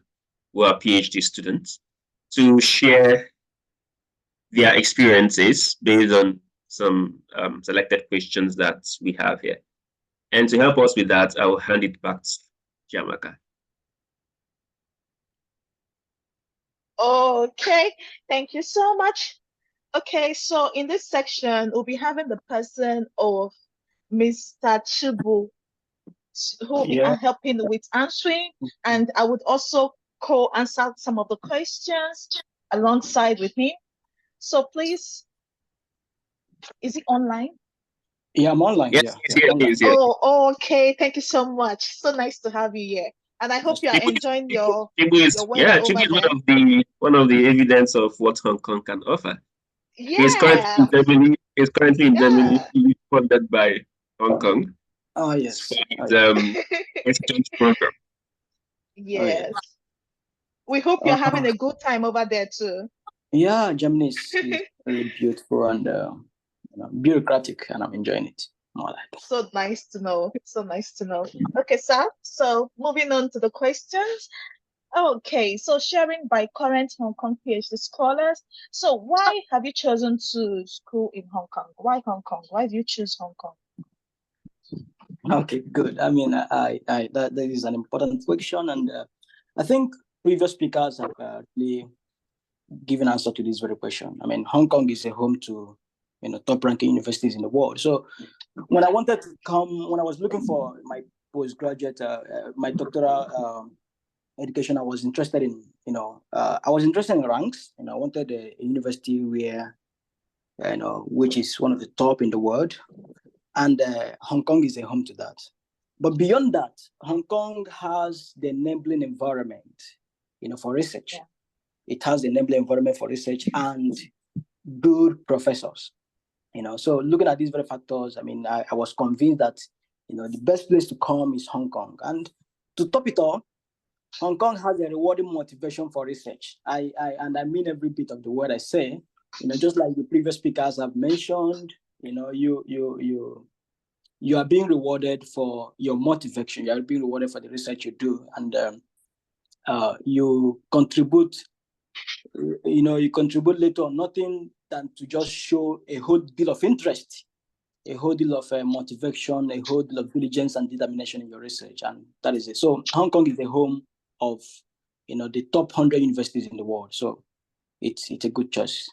who are PhD students to share their experiences based on some selected questions that we have here. And to help us with that, I will hand it back to Chiamaka. Okay, thank you so much. Okay, so in this section, we'll be having the person of Mr. Chigbu, who will be helping with answering, and I would also co-answer some of the questions alongside with him. So please, is he online? Yeah, I'm online. Yes, Online. Oh, okay. Thank you so much. So nice to have you here. And I hope you are enjoying your weather over there. Chigbu is one of the evidence of what Hong Kong can offer. Yeah. He's currently in Germany. He's funded by Hong Kong. Oh, yes. Exchange program. Yes. We hope you're having a good time over there too. Yeah, Germany is really beautiful and bureaucratic, and I'm enjoying it. More like. So nice to know. So nice to know. Okay, sir. So moving on to the questions. Okay, so sharing by current Hong Kong PhD scholars. So why have you chosen to school in Hong Kong? Why Hong Kong? Why do you choose Hong Kong? Okay, good. I mean, that is an important question, and I think previous speakers have really given answer to this very question. I mean, Hong Kong is a home to top-ranking universities in the world. So when I wanted to come, when I was looking for my postgraduate, my doctoral education, I was interested in, I was interested in ranks. I wanted a university where, which is one of the top in the world, and Hong Kong is a home to that. But beyond that, Hong Kong has the enabling environment, for research. Yeah. It has the enabling environment for research and good professors. So looking at these very factors, I mean, I was convinced that, the best place to come is Hong Kong. And to top it all, Hong Kong has a rewarding motivation for research. I mean every bit of the word I say. Just like the previous speakers have mentioned, you are being rewarded for your motivation. You are being rewarded for the research you do, and you contribute. You contribute later on nothing than to just show a whole deal of interest, a whole deal of motivation, a whole deal of diligence and determination in your research, and that is it. So Hong Kong is the home of, the top 100 universities in the world. So it's a good choice.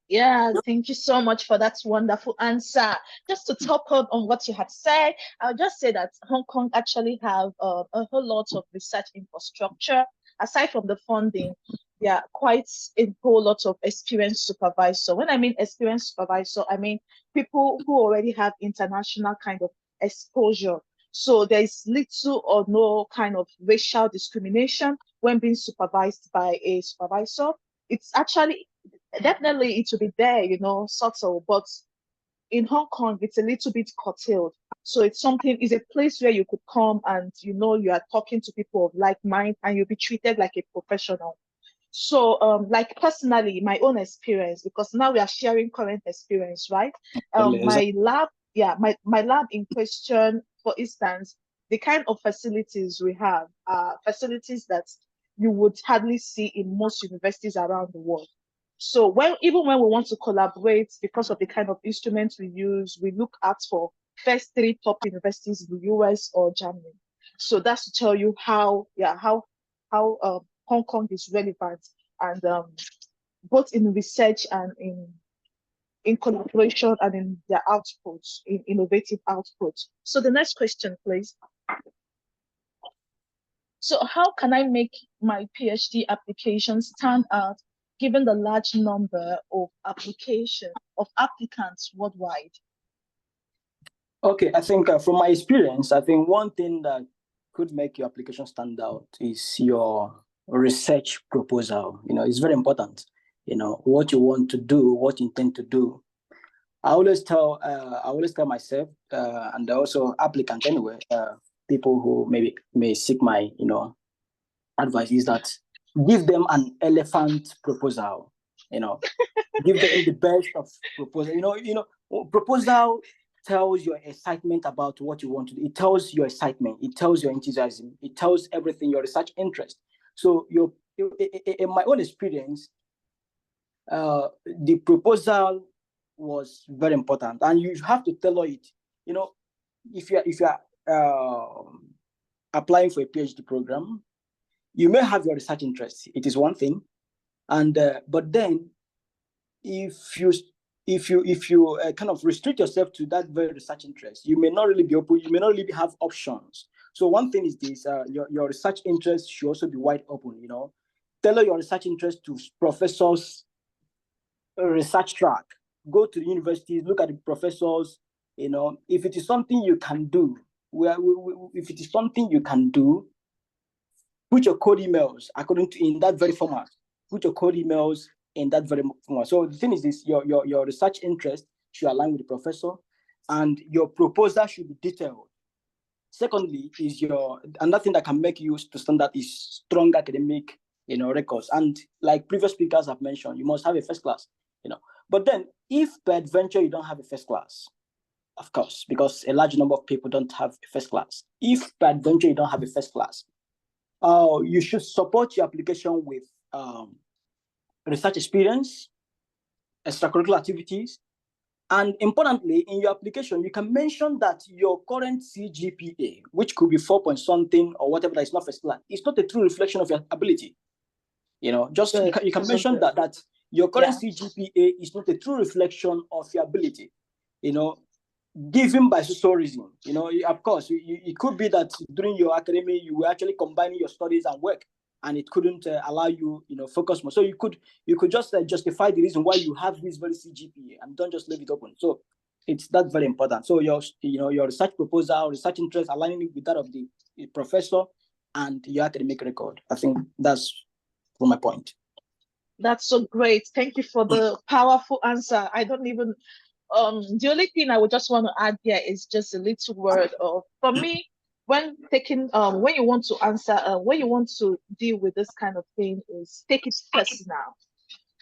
Yeah, thank you so much for that wonderful answer. Just to top up on what you had said, I'll just say that Hong Kong actually have a whole lot of research infrastructure. Aside from the funding, there are quite a whole lot of experienced supervisors. When I mean experienced supervisor, I mean people who already have international kind of exposure. So there's little or no kind of racial discrimination when being supervised by a supervisor. It's actually, definitely it will be there, subtle, but in Hong Kong, it's a little bit curtailed. So it's a place where you could come and, you are talking to people of like mind and you'll be treated like a professional. So, like personally, my own experience, because now we are sharing current experience, right? My lab, my lab in question, for instance, the kind of facilities we have are facilities that you would hardly see in most universities around the world. So even when we want to collaborate, because of the kind of instruments we use, we look out for first 3 top universities in the US or Germany. So that's to tell you how Hong Kong is relevant, and both in research and in collaboration and in their outputs, in innovative outputs. So the next question, please. So how can I make my PhD application stand out given the large number of applicants worldwide? Okay, I think from my experience, I think one thing that could make your application stand out is your research proposal. It's very important. What you want to do, what you intend to do. I always tell myself and also applicants anyway, people who maybe may seek my advice, is that give them an elephant proposal. Give them the best of proposal. Proposal tells your excitement about what you want to do. It tells your excitement. It tells your enthusiasm. It tells everything, your research interest. So in my own experience, the proposal was very important, and you have to tailor it. If you are applying for a PhD program, you may have your research interests. It is one thing, and but then if you kind of restrict yourself to that very research interest, you may not really be open. You may not really have options. So one thing is this: your research interest should also be wide open. Tailor your research interest to professors' research track. Go to the universities, look at the professors. If it is something you can do, put your code emails in that very format. Put your code emails in that very format. So the thing is this: your research interest should align with the professor, and your proposal should be detailed. Secondly, is another thing that can make you to stand out is strong academic records. And like previous speakers have mentioned, you must have a first class. But then, if by adventure you don't have a first class, of course, because a large number of people don't have a first class. If by adventure you don't have a first class, you should support your application with research experience, extracurricular activities, and importantly, in your application, you can mention that your current CGPA, which could be 4 point something or whatever, that is not first class, is not a true reflection of your ability. You can mention that your current CGPA is not a true reflection of your ability. Given by social reason. Of course, it could be that during your academy you were actually combining your studies and work, and it couldn't allow you, focus more. So you could just justify the reason why you have this very CGPA, and don't just leave it open. So that's very important. So your research proposal, research interest, aligning with that of the professor and your academic record. I think that's from my point. That's so great. Thank you for the powerful answer. I don't even. The only thing I would just want to add here is just a little word of, for me, when you want to answer, when you want to deal with this kind of thing, is take it personal.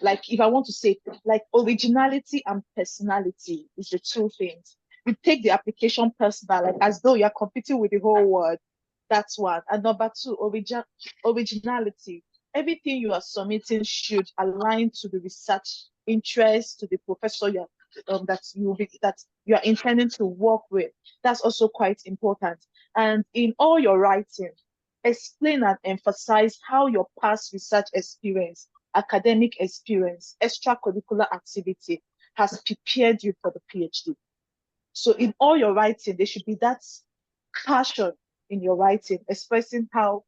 Like, if I want to say, like, originality and personality is the two things. You take the application personal, like as though you're competing with the whole world. That's one. And number two, originality. Everything you are submitting should align to the research interest, to the professor that you are intending to work with. That's also quite important. And in all your writing, explain and emphasize how your past research experience, academic experience, extracurricular activity has prepared you for the PhD. So in all your writing, there should be that passion in your writing, expressing how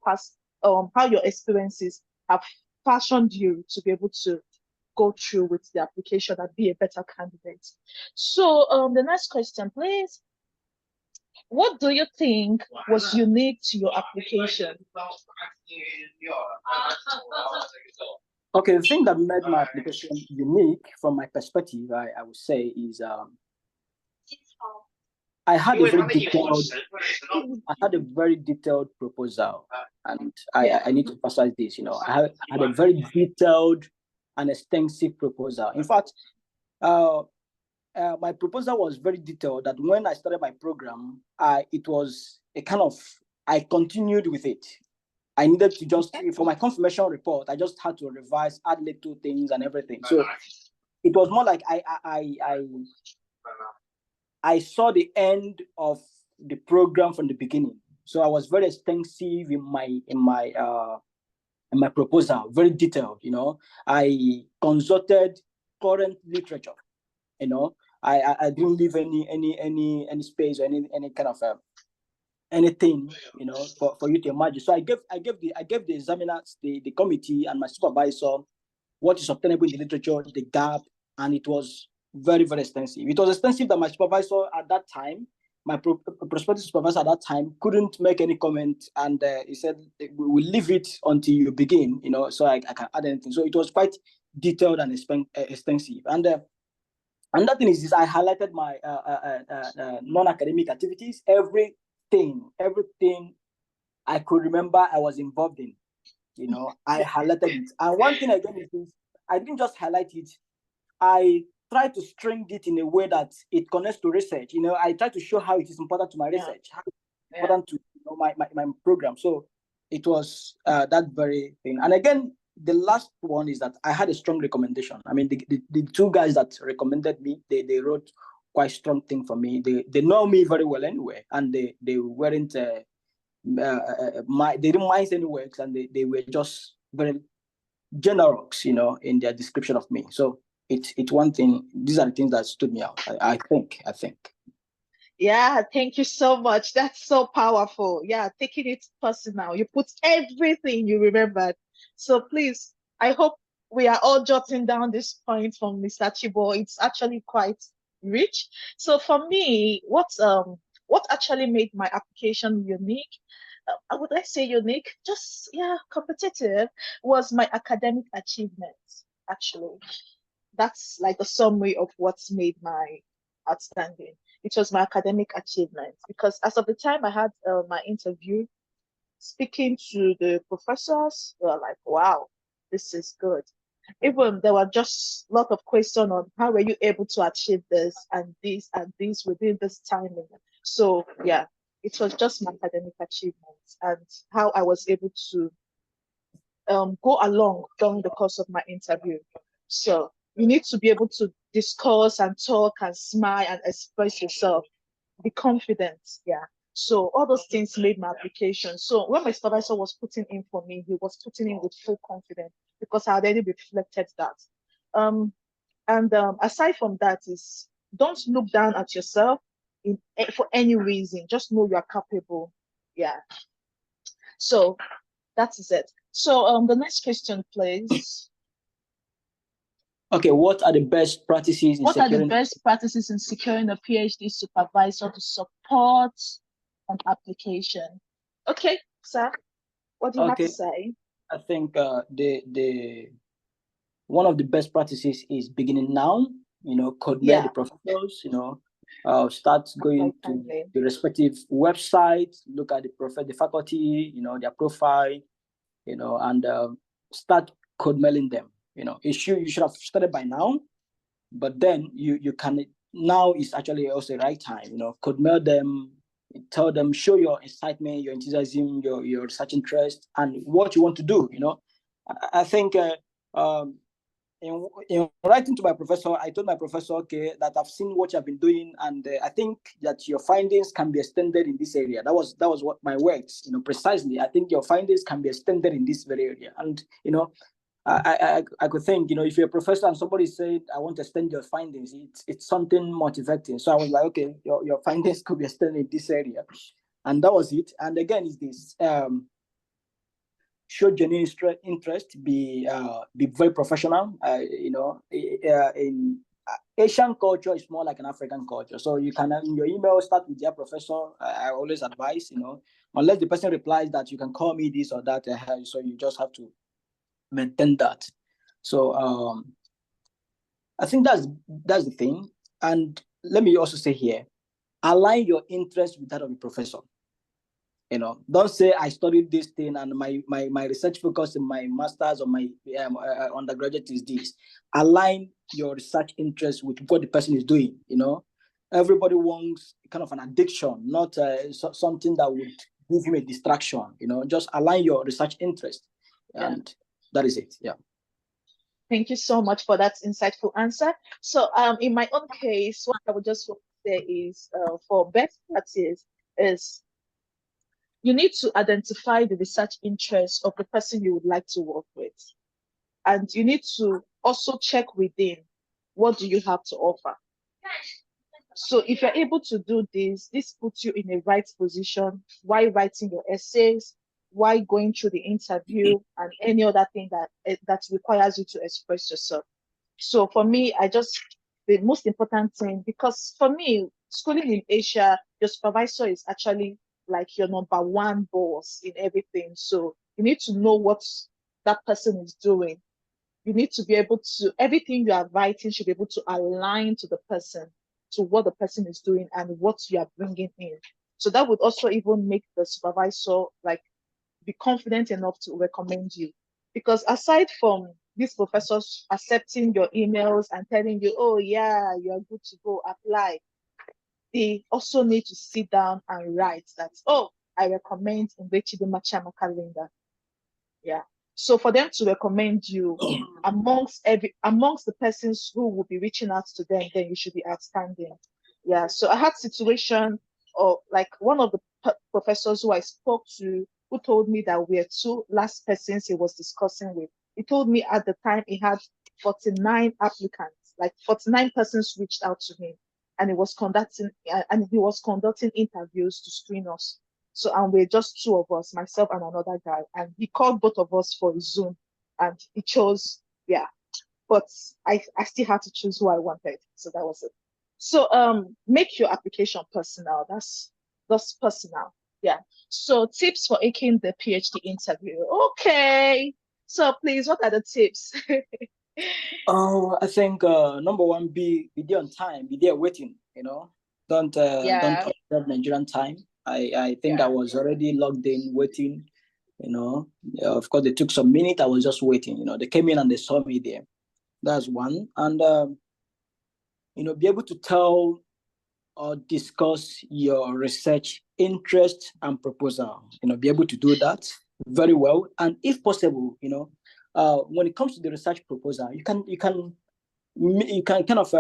your experiences have fashioned you to be able to go through with the application and be a better candidate. So the next question, please. What do you think was unique to your application? Okay, the thing that made my application unique from my perspective, I would say, is I had a very detailed proposal, and I need to emphasize this. I had a very detailed and extensive proposal. In fact, my proposal was very detailed. That when I started my program, it was a kind of, I continued with it. I needed to just, for my confirmation report, I just had to revise, add little things and everything. So it was more like I saw the end of the program from the beginning. So I was very extensive in my proposal, very detailed. I consulted current literature. I didn't leave any space or any kind of anything for you to imagine. So I gave the examiners, the committee, and my supervisor what is obtainable in the literature, the gap, and it was very, very extensive. It was extensive that my supervisor at that time, my prospective supervisor at that time, couldn't make any comment, and he said, "We'll leave it until you begin, so I can add anything." So it was quite detailed and extensive. And Another thing is this, I highlighted my non-academic activities, everything I could remember I was involved in, you know, I highlighted it. And one thing again is this, I didn't just highlight it, I try to string it in a way that it connects to research. You know, I try to show how it is important to my research, how it's important to, you know, my program. So it was that very thing. And again, the last one is that I had a strong recommendation. I mean, the two guys that recommended me, they wrote quite strong thing for me. They know me very well anyway, and they weren't they didn't mind any works, and they were just very generous, you know, in their description of me. So it's one thing. These are the things that stood me out. I think. Yeah, thank you so much. That's so powerful. Yeah, taking it personal. You put everything you remembered. So please, I hope we are all jotting down this point from Mr. Chigbu. It's actually quite rich. So for me, what actually made my application unique? I would like to say unique, just competitive, was my academic achievements. Actually, that's like a summary of what's made my outstanding. It was my academic achievements, because as of the time I had my interview, speaking to the professors, they were like, wow, this is good. Even there were just a lot of questions on how were you able to achieve this and this within this timing. So yeah, it was just my academic achievements and how I was able to go along during the course of my interview. So you need to be able to discuss and talk and smile and express yourself. Be confident. Yeah. So all those things made my application. So when my supervisor was putting in for me, he was putting in with full confidence because I had already reflected that. Aside from that is, don't look down at yourself for any reason. Just know you are capable. Yeah. So that is it. So the next question, please. Okay, what are the best practices in securing a PhD supervisor to support an application? Okay, sir, what do you have to say? I think the one of the best practices is beginning now. You know, coordinate the professors. You know, start going to the respective websites, look at the faculty, you know, their profile, you know, and start code mailing them. You know, you should have started by now, but then you can, now is actually also the right time. You know, code mail them, tell them, show your excitement, your enthusiasm, your research interest, and what you want to do. You know, I think in writing to my professor, I told my professor, okay, that I've seen what you have been doing, and I think that your findings can be extended in this area. That was what my words, you know, precisely. I think your findings can be extended in this very area, and you know, I could think, you know, if you're a professor and somebody said, I want to extend your findings, it's something motivating. So I was like, okay, your findings could be extended in this area, and that was it. And again, is this. Show genuine interest, be very professional. You know, in Asian culture, it's more like an African culture. So you can, in your email, start with dear professor. I always advise, you know, unless the person replies that you can call me this or that. So you just have to maintain that. So I think that's the thing. And let me also say here, align your interest with that of the professor. You know, don't say I studied this thing and my research focus in my master's or my undergraduate is this. Align your research interest with what the person is doing. You know, everybody wants kind of an addiction, not something that would give him a distraction. You know, just align your research interest, and that is it. Yeah. Thank you so much for that insightful answer. So, in my own case, what I would just say is, for best practice is, you need to identify the research interests of the person you would like to work with. And you need to also check within, what do you have to offer? So if you're able to do this puts you in a right position while writing your essays, while going through the interview, and any other thing that requires you to express yourself. So for me, the most important thing, because for me, schooling in Asia, your supervisor is actually like your number one boss in everything. So you need to know what that person is doing. you need to be able to, everything you are writing should be able to align to the person, to what the person is doing and what you are bringing in. So that would also even make the supervisor like be confident enough to recommend you. Because aside from these professors accepting your emails and telling you, oh yeah, you're good to go, apply, they also need to sit down and write that, oh, I recommend Chigbu calendar. Yeah. So for them to recommend you amongst the persons who will be reaching out to them, then you should be outstanding. Yeah. So I had situation, or like one of the professors who I spoke to, who told me that we're two last persons he was discussing with. He told me at the time he had 49 applicants, like 49 persons reached out to him, and he was conducting interviews to screen us. So, and we're just two of us, myself and another guy. And he called both of us for a Zoom and he chose, yeah. But I still had to choose who I wanted. So that was it. So make your application personal. That's personal. Yeah. So tips for making the PhD interview. Okay. So please, what are the tips? I think number one, be there on time, be there waiting, don't observe Nigerian time. I think I was already logged in waiting, of course they took some minute, I was just waiting, they came in and they saw me there. That's one. And be able to tell or discuss your research interest and proposal, be able to do that very well. And if possible, when it comes to the research proposal, you can kind of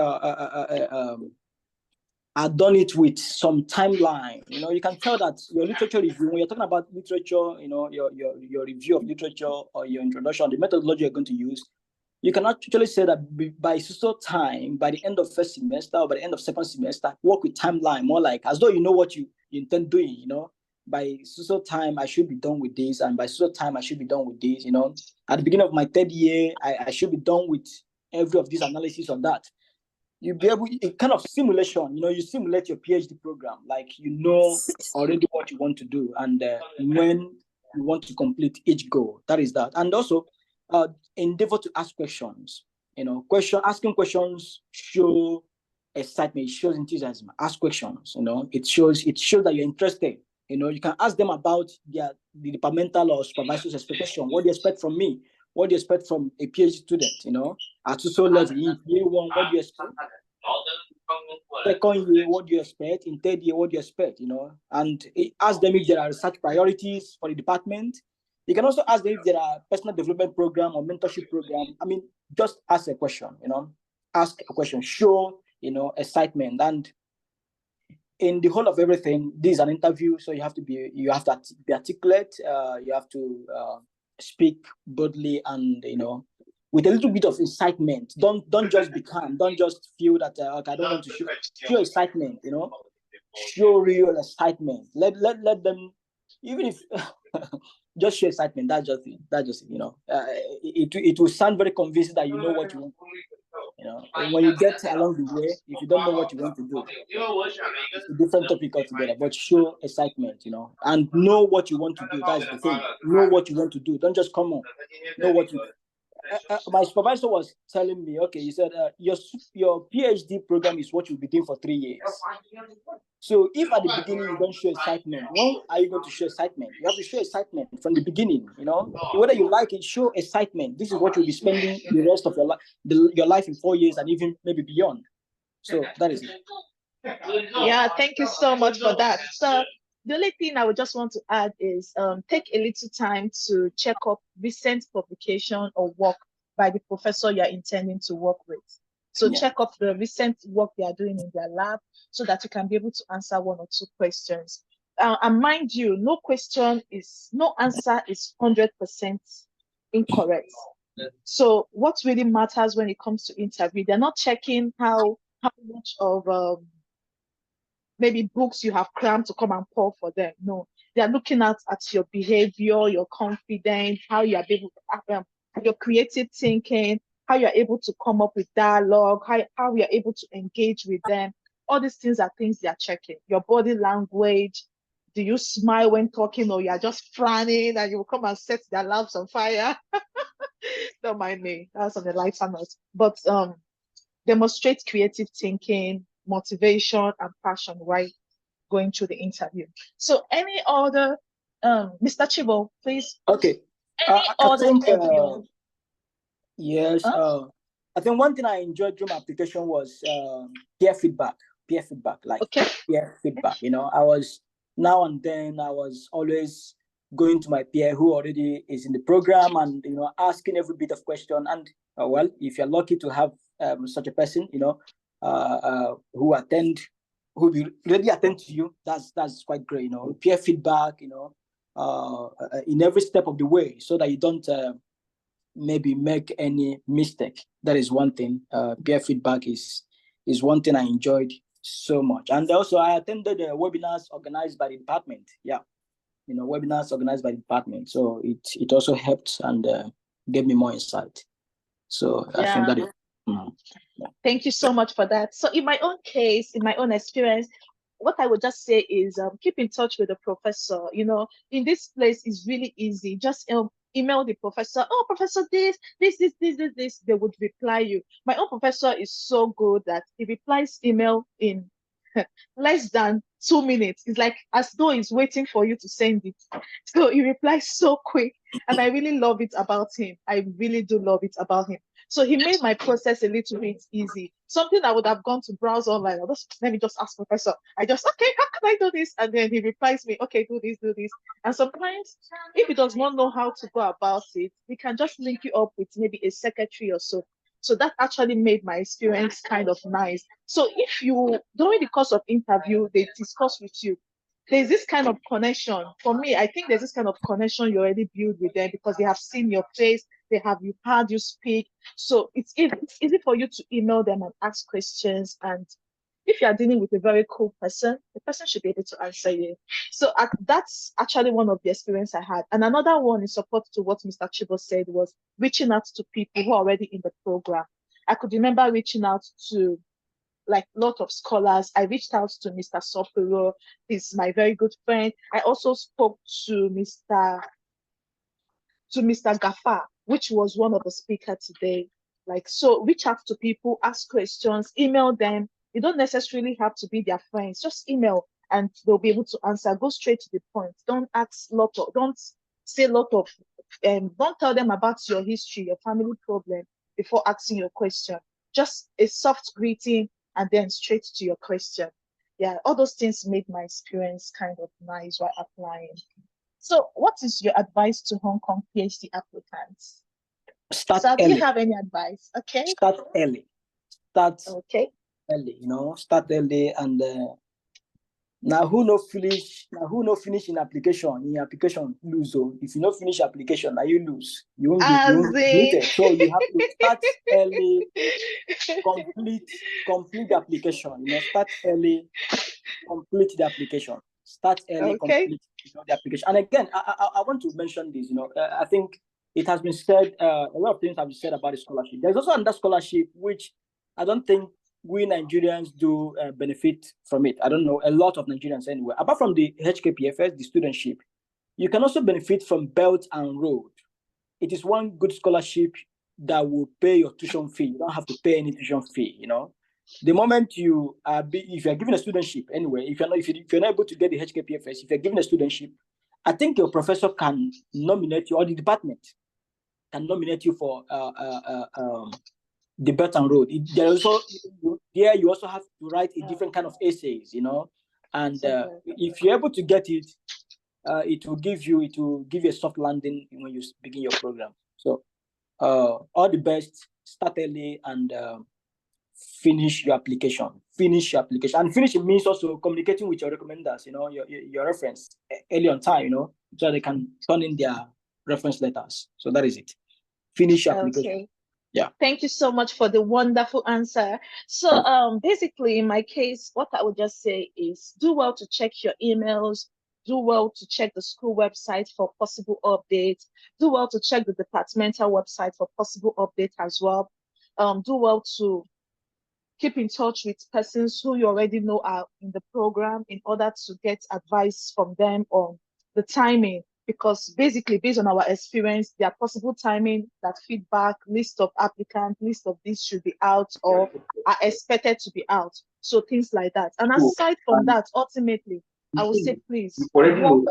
done it with some timeline. You can tell that your literature review, when you're talking about literature, your review of literature or your introduction, the methodology you're going to use, you can actually say that by so time, by the end of first semester or by the end of second semester, work with timeline, more like as though you know what you intend doing, by so time I should be done with this, and by so time I should be done with this, at the beginning of my third year, I should be done with every of these analysis of that. You'll be able, a kind of simulation, you simulate your PhD program, like already what you want to do and when you want to complete each goal. That is that. And also endeavor to ask questions. Asking questions show excitement, it shows enthusiasm. Ask questions, it shows that you're interested. You can ask them about the departmental or supervisor's expectation. What do you expect from me? What do you expect from a PhD student? At so level, in year one, what do you expect? Second year, what do you expect? In third year, what do you expect? And ask them if there are research priorities for the department. You can also ask them if there are personal development program or mentorship program. I mean, just ask a question. Ask a question. Show excitement. And in the whole of everything, this is an interview, so you have to be articulate. You have to speak boldly and with a little bit of excitement. Don't just be calm. Don't just feel that okay, I don't want to show excitement. Show real excitement. Let them, even if just show excitement. That's just it. It will sound very convincing that you know what you want. And when you get along the way, if you don't know what you want to do, it's a different topic altogether. But show excitement, and know what you want to do. That's the thing. Know what you want to do. Don't just come on. Know what you. My supervisor was telling me, okay, he said your PhD program is what you'll be doing for 3 years. So if at the beginning you don't show excitement, when are you going to show excitement? You have to show excitement from the beginning. Whether you like it, show excitement. This is what you'll be spending the rest of your life in 4 years and even maybe beyond. So that is it. Yeah, thank you so much for that. So the only thing I would just want to add is take a little time to check up recent publication or work by the professor you're intending to work with. So check up the recent work they are doing in their lab so that you can be able to answer 1 or 2 questions. And mind you, no answer is 100% incorrect. So what really matters when it comes to interview, they're not checking how much of maybe books you have crammed to come and pour for them. No, they are looking at your behavior, your confidence, how you are able to, your creative thinking, how you are able to come up with dialogue, how you are able to engage with them. All these things are things they are checking. Your body language. Do you smile when talking, or you are just frowning and you will come and set their lamps on fire? Don't mind me. That's on the lighter note. But demonstrate creative thinking, motivation, and passion while going through the interview. So any other, Mr. Chigbu, please. Okay. Any I other think, of you? yes. Huh? I think one thing I enjoyed during my application was peer feedback. Peer feedback, like Okay. peer feedback. You know, I was now and then I was always going to my peer who already is in the program and asking every bit of question. And well, if you're lucky to have such a person, who will really attend to you, that's quite great. Peer feedback, in every step of the way, so that you don't maybe make any mistake. That is one thing. Peer feedback is one thing I enjoyed so much. And also I attended webinars organized by the department. Yeah, webinars organized by the department. So it also helped and gave me more insight. So I think that is. Yeah. Thank you so much for that. So in my own case, in my own experience, what I would just say is keep in touch with the professor. In this place is really easy. Just email the professor. Oh, professor, this. They would reply you. My own professor is so good that he replies email in less than 2 minutes. It's like as though he's waiting for you to send it. So he replies so quick. And I really love it about him. I really do love it about him. So he made my process a little bit easy. Something I would have gone to browse online. Let me just ask professor. Okay, how can I do this? And then he replies me, okay, do this. And sometimes if he does not know how to go about it, he can just link you up with maybe a secretary or so. So that actually made my experience kind of nice. So if you, during the course of interview, they discuss with you, there's this kind of connection. For me, I think there's this kind of connection you already build with them because they have seen your face, you've heard you speak. So it's easy for you to email them and ask questions. And if you are dealing with a very cool person, the person should be able to answer you. So that's actually one of the experience I had. And another one in support to what Mr. Chigbu said was reaching out to people who are already in the program. I could remember reaching out to like a lot of scholars. I reached out to Mr. Sopero. He's my very good friend. I also spoke to Mr. Abd'Gafar, which was one of the speakers today. Like, so reach out to people, ask questions, email them. You don't necessarily have to be their friends. Just email and they'll be able to answer. Go straight to the point. Don't say a lot of, don't tell them about your history, your family problem before asking your question. Just a soft greeting and then straight to your question. Yeah, all those things made my experience kind of nice while applying. So what is your advice to Hong Kong PhD applicants? Start early. Do you have any advice? Okay. Start early. Start early, start early and now who no finish in application lose. If you no finish application, now you lose. You won't be admitted. So you have to start early, complete the application. Start early, complete the application. Start early, complete the application. And again, I want to mention this. I think it has been said, a lot of things have been said about the scholarship. There's also another scholarship which I don't think we Nigerians do benefit from it. I don't know, a lot of Nigerians anyway. Apart from the HKPFS, the studentship, you can also benefit from Belt and Road. It is one good scholarship that will pay your tuition fee. You don't have to pay any tuition fee. The moment you are, if you're given a studentship anyway, if you're not able to get the HKPFS, if you're given a studentship, I think your professor can nominate you, or the department can nominate you for the Belt and Road. You also have to write a different kind of essays, and if you're able to get it, it will give you a soft landing when you begin your program. So all the best, start early and finish your application. And finishing means also communicating with your recommenders, your reference early on time, so they can turn in their reference letters. So that is it. Finish your application. Okay. Yeah. Thank you so much for the wonderful answer. So basically in my case, what I would just say is do well to check your emails, do well to check the school website for possible updates, do well to check the departmental website for possible updates as well. Do well to keep in touch with persons who you already know are in the program in order to get advice from them on the timing because basically based on our experience, there are possible timing that feedback, list of applicants, list of these should be out or are expected to be out. So things like that. And aside from that, ultimately, I would say please walk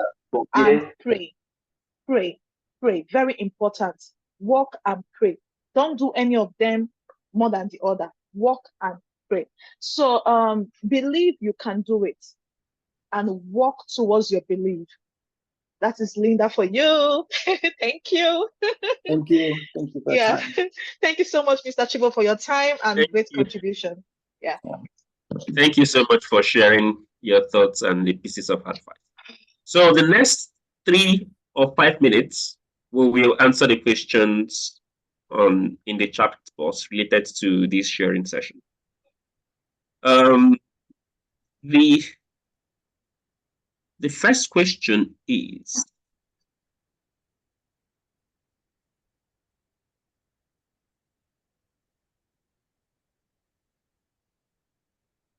and pray. Pray. Very important. Walk and pray. Don't do any of them more than the other. Walk and pray. So believe you can do it and walk towards your belief. That is Linda for you. Thank you. Thank you. Thank you for your time. Thank you so much, Mr. Chigbu, for your time and great contribution. Yeah. Thank you so much for sharing your thoughts and the pieces of advice. So the next 3 or 5 minutes, we will answer the questions in the chat box related to this sharing session. The first question is,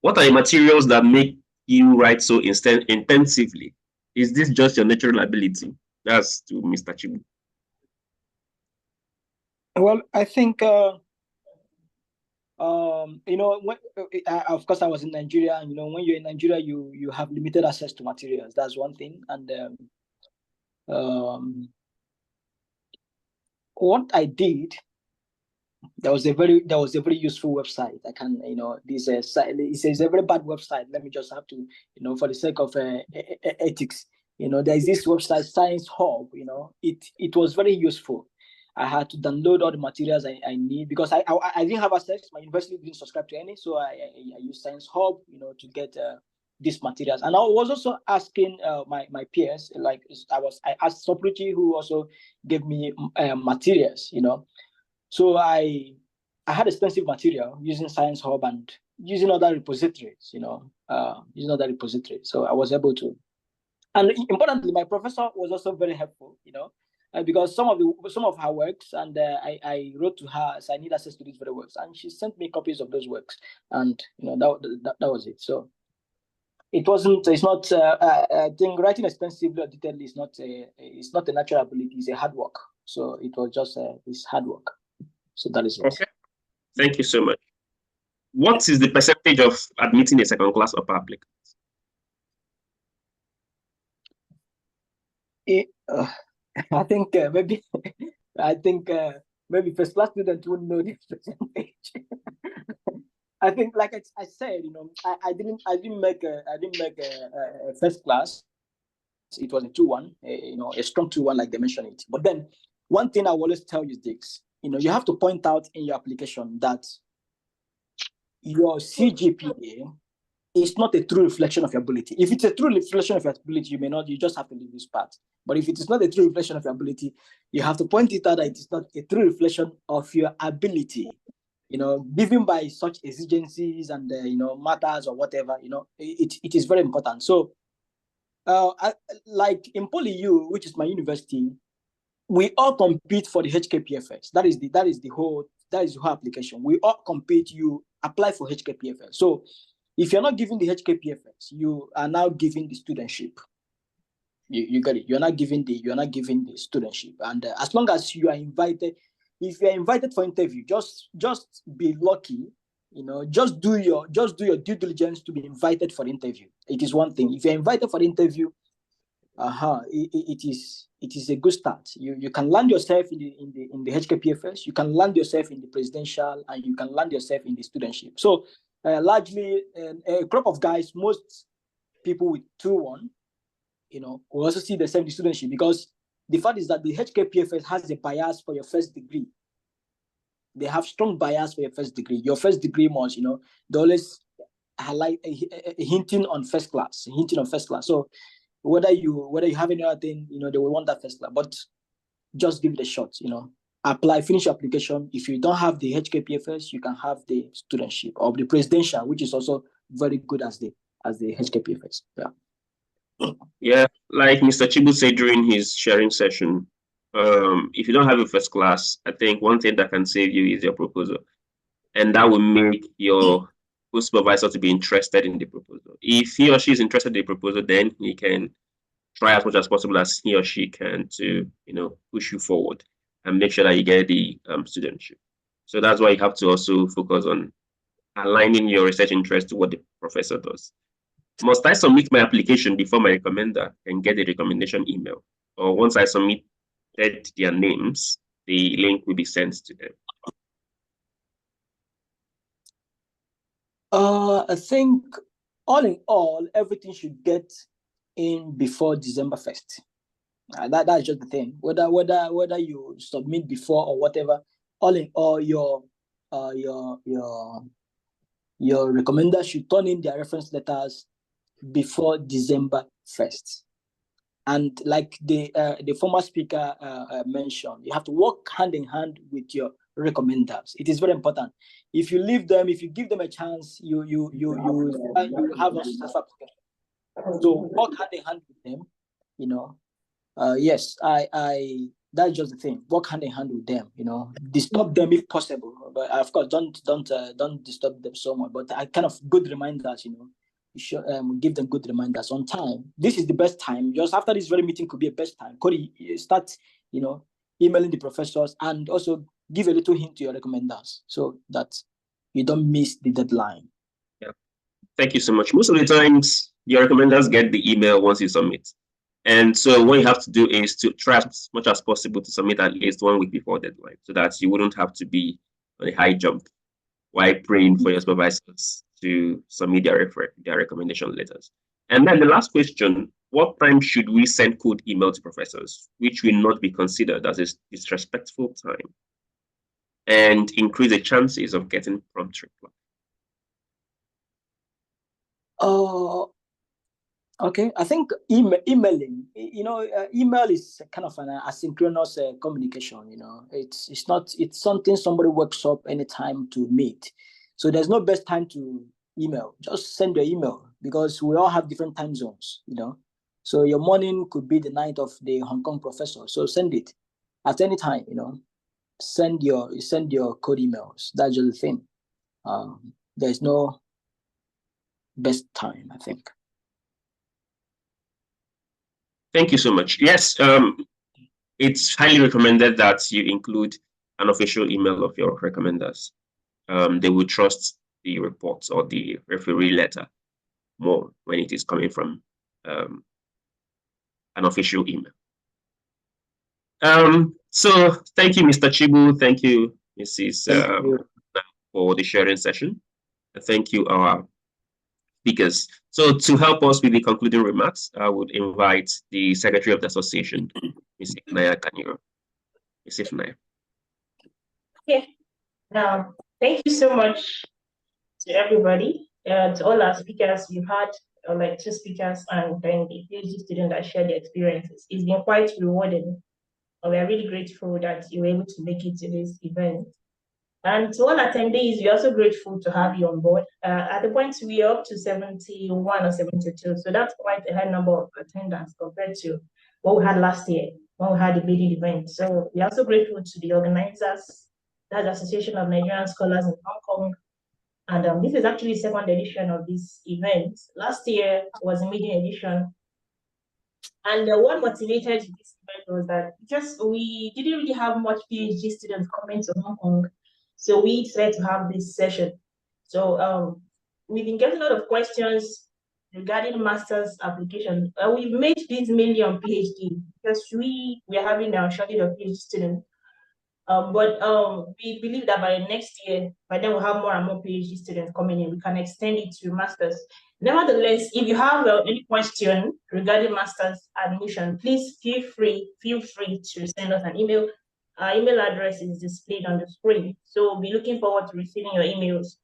what are the materials that make you write so intensively? Is this just your natural ability? That's to Mr. Chigbu. Well, I think, when, of course, I was in Nigeria. And, when you're in Nigeria, you have limited access to materials. That's one thing. And what I did, there was a very useful website. I can, this it's a very bad website. Let me just have to, for the sake of ethics, there's this website, Science Hub. It was very useful. I had to download all the materials I need because I didn't have access. My university didn't subscribe to any, so I used Science Hub, to get these materials. And I was also asking my peers, like I asked Sopriti, who also gave me materials, So I had extensive material using Science Hub and using other repositories, So I was able to. And importantly, my professor was also very helpful, because some of her works, and I wrote to her, so I need access to these very works, and she sent me copies of those works, and that was it. So it's not. I think writing extensively or detailedly is not a natural ability. It's a hard work. So it was just it's hard work. So that is it. Okay, thank you so much. What is the percentage of admitting a second-class upper applicant? I think maybe first-class students wouldn't know this percentage. I think, like I said, I didn't make a first class. It was a 2-1, a strong 2-1, like they mentioned it. But then, one thing I will always tell you is this: you have to point out in your application that your CGPA is not a true reflection of your ability. If it's a true reflection of your ability, you just have to leave this part. But if it is not a true reflection of your ability, you have to point it out that it is not a true reflection of your ability. Given by such exigencies and matters or whatever, it is very important. So, like in PolyU, which is my university, we all compete for the HKPFS. That is the whole application. We all compete. You apply for HKPFS. So, if you're not giving the HKPFS, you are now giving the studentship. You get it. You're not giving the studentship. And as long as you are invited, if you are invited for interview, just be lucky. Just do your due diligence to be invited for the interview. It is one thing. If you're invited for the interview, it is a good start. You can land yourself in the HKPFS. You can land yourself in the presidential, and you can land yourself in the studentship. So largely a crop of guys, most people with 2-1, will also see the same studentship, because the fact is that the HKPFS has a bias for your first degree. They have strong bias for your first degree. Your first degree must, they always highlight hinting on first class. So whether you have any other thing, they will want that first class. But just give it a shot. Apply, finish your application. If you don't have the HKPFS, you can have the studentship or the presidential, which is also very good as the HKPFS. Yeah, like Mr. Chigbu said during his sharing session, if you don't have a first class, I think one thing that can save you is your proposal, and that will make your supervisor to be interested in the proposal. If he or she is interested in the proposal, then he can try as much as possible as he or she can to, push you forward and make sure that you get the studentship. So that's why you have to also focus on aligning your research interest to what the professor does. Must I submit my application before my recommender can get a recommendation email? Or once I submitted their names, the link will be sent to them? I think all in all, everything should get in before December 1st. That's just the thing. Whether you submit before or whatever, all in all, your recommender should turn in their reference letters before December 1st. And like the former speaker mentioned, you have to work hand in hand with your recommenders. It is very important. If you leave them, if you give them a chance, you have a successful application. So work hand in hand with them. Yes, I that's just the thing. Work hand in hand with them. Disturb them if possible, but of course don't disturb them so much. But I kind of good reminders. You should give them good reminders on time. This is the best time. Just after this very meeting could be a best time. Cody, start emailing the professors and also give a little hint to your recommenders so that you don't miss the deadline. Yeah, thank you so much. Most of the times, your recommenders get the email once you submit. And so what you have to do is to try as much as possible to submit at least 1 week before deadline so that you wouldn't have to be on a high jump while praying for your supervisors to submit their recommendation letters. And then the last question, what time should we send cold email to professors, which will not be considered as a disrespectful time and increase the chances of getting prompt reply? Okay, I think emailing, email is kind of an asynchronous communication. It's something somebody works up anytime to meet. So there's no best time to email. Just send your email because we all have different time zones, So your morning could be the night of the Hong Kong professor. So send it at any time, Send your code emails. That's just the thing. There's no best time, I think. Thank you so much. Yes, it's highly recommended that you include an official email of your recommenders. They will trust the report or the referee letter more when it is coming from an official email. So thank you, Mr. Chigbu. Thank you, Mrs. for the sharing session. And thank you, our speakers. So to help us with the concluding remarks, I would invite the Secretary of the Association, Ms. Ifnaya Kaniro. Ms. Ifnaya. Okay. Thank you so much to everybody, to all our speakers. We've had like 2 speakers and then the PhD student that shared their experiences. It's been quite rewarding. We are really grateful that you were able to make it to this event. And to all attendees, we're also grateful to have you on board. At the point, we are up to 71 or 72, so that's quite a high number of attendance compared to what we had last year when we had the maiden event. So we're also grateful to the organizers, that's the Association of Nigerian Scholars in Hong Kong. And this is actually the 2nd edition of this event. Last year was a maiden edition. And what motivated this event was that just we didn't really have much PhD students coming to Hong Kong. So we decided to have this session. So we've been getting a lot of questions regarding master's application. We've made this mainly on PhD because we are having a shortage of PhD students. But we believe that by next year, by then we'll have more and more PhD students coming in. We can extend it to masters. Nevertheless, if you have any question regarding master's admission, please feel free to send us an email. Our email address is displayed on the screen. So we'll be looking forward to receiving your emails.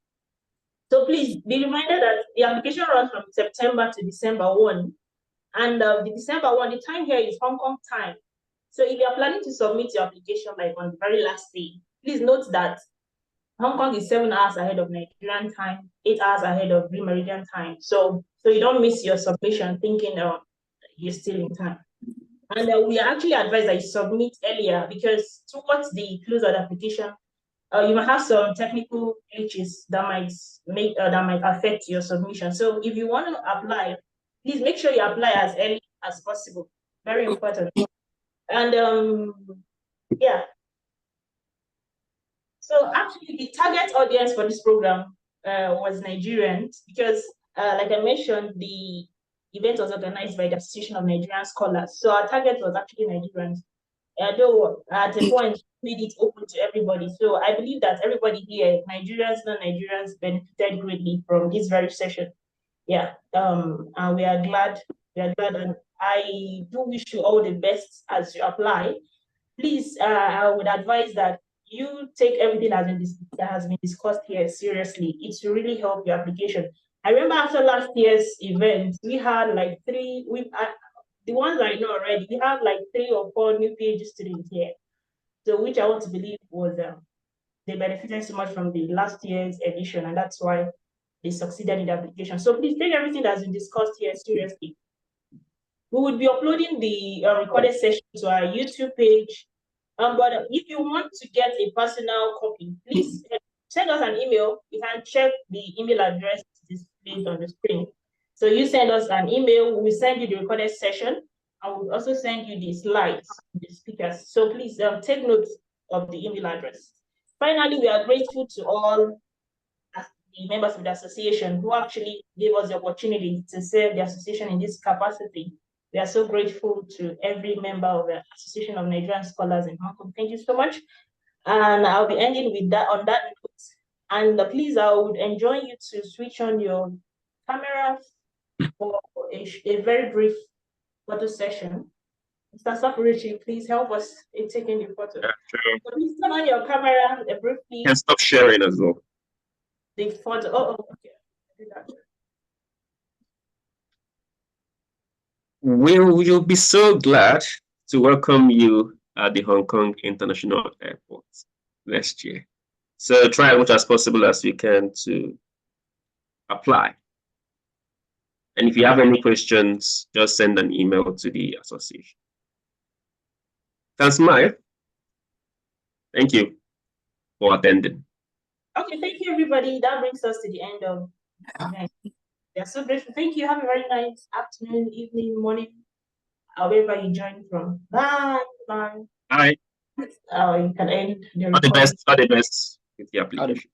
So please be reminded that the application runs from September to December 1. And the December 1, the time here is Hong Kong time. So if you are planning to submit your application like on the very last day, please note that Hong Kong is 7 hours ahead of Nigerian time, 8 hours ahead of Green Meridian time. So you don't miss your submission thinking you're still in time. And we actually advise that you submit earlier because towards the close of the application, you might have some technical glitches that might affect your submission. So if you want to apply, please make sure you apply as early as possible. Very important. And yeah. So actually, the target audience for this program was Nigerians because, like I mentioned, the event was organized by the Association of Nigerian Scholars. So our target was actually Nigerians. Though at a point made it open to everybody. So I believe that everybody here, Nigerians, non-Nigerians, benefited greatly from this very session. Yeah. And we are glad. And I do wish you all the best as you apply. Please, I would advise that you take everything that has been discussed here seriously. It will really help your application. I remember after last year's event, we had like the ones I know already, we have like 3 or 4 new PhD students here. So which I want to believe was they benefited so much from the last year's edition, and that's why they succeeded in the application. So please take everything that's been discussed here seriously. We would be uploading the recorded session to our YouTube page. But if you want to get a personal copy, please send us an email. You can check the email address displayed on the screen. So you send us an email, we'll send you the recorded session, and we'll also send you the slides, the speakers. So please take note of the email address. Finally, we are grateful to all the members of the association who actually gave us the opportunity to serve the association in this capacity. We are so grateful to every member of the Association of Nigerian Scholars in Hong Kong. Thank you so much. And I'll be ending with that on that note. And please, I would enjoy you to switch on your cameras for a very brief photo session. Mr. Sakurichi, please help us in taking the photo. Yeah, sure. So please turn on your camera briefly. You can stop sharing as well. The photo. Oh, okay. Do that. We'll be so glad to welcome you at the Hong Kong International Airport next year. So try as much as possible as we can to apply. And if you have any questions, just send an email to the association. Smile. Thank you for attending. Okay, thank you, everybody. That brings us to the end of the event. We are so grateful. Thank you. Have a very nice afternoon, evening, morning, however you join from. Bye. Bye. Bye. You can end the All the recording. best. All the best with the application.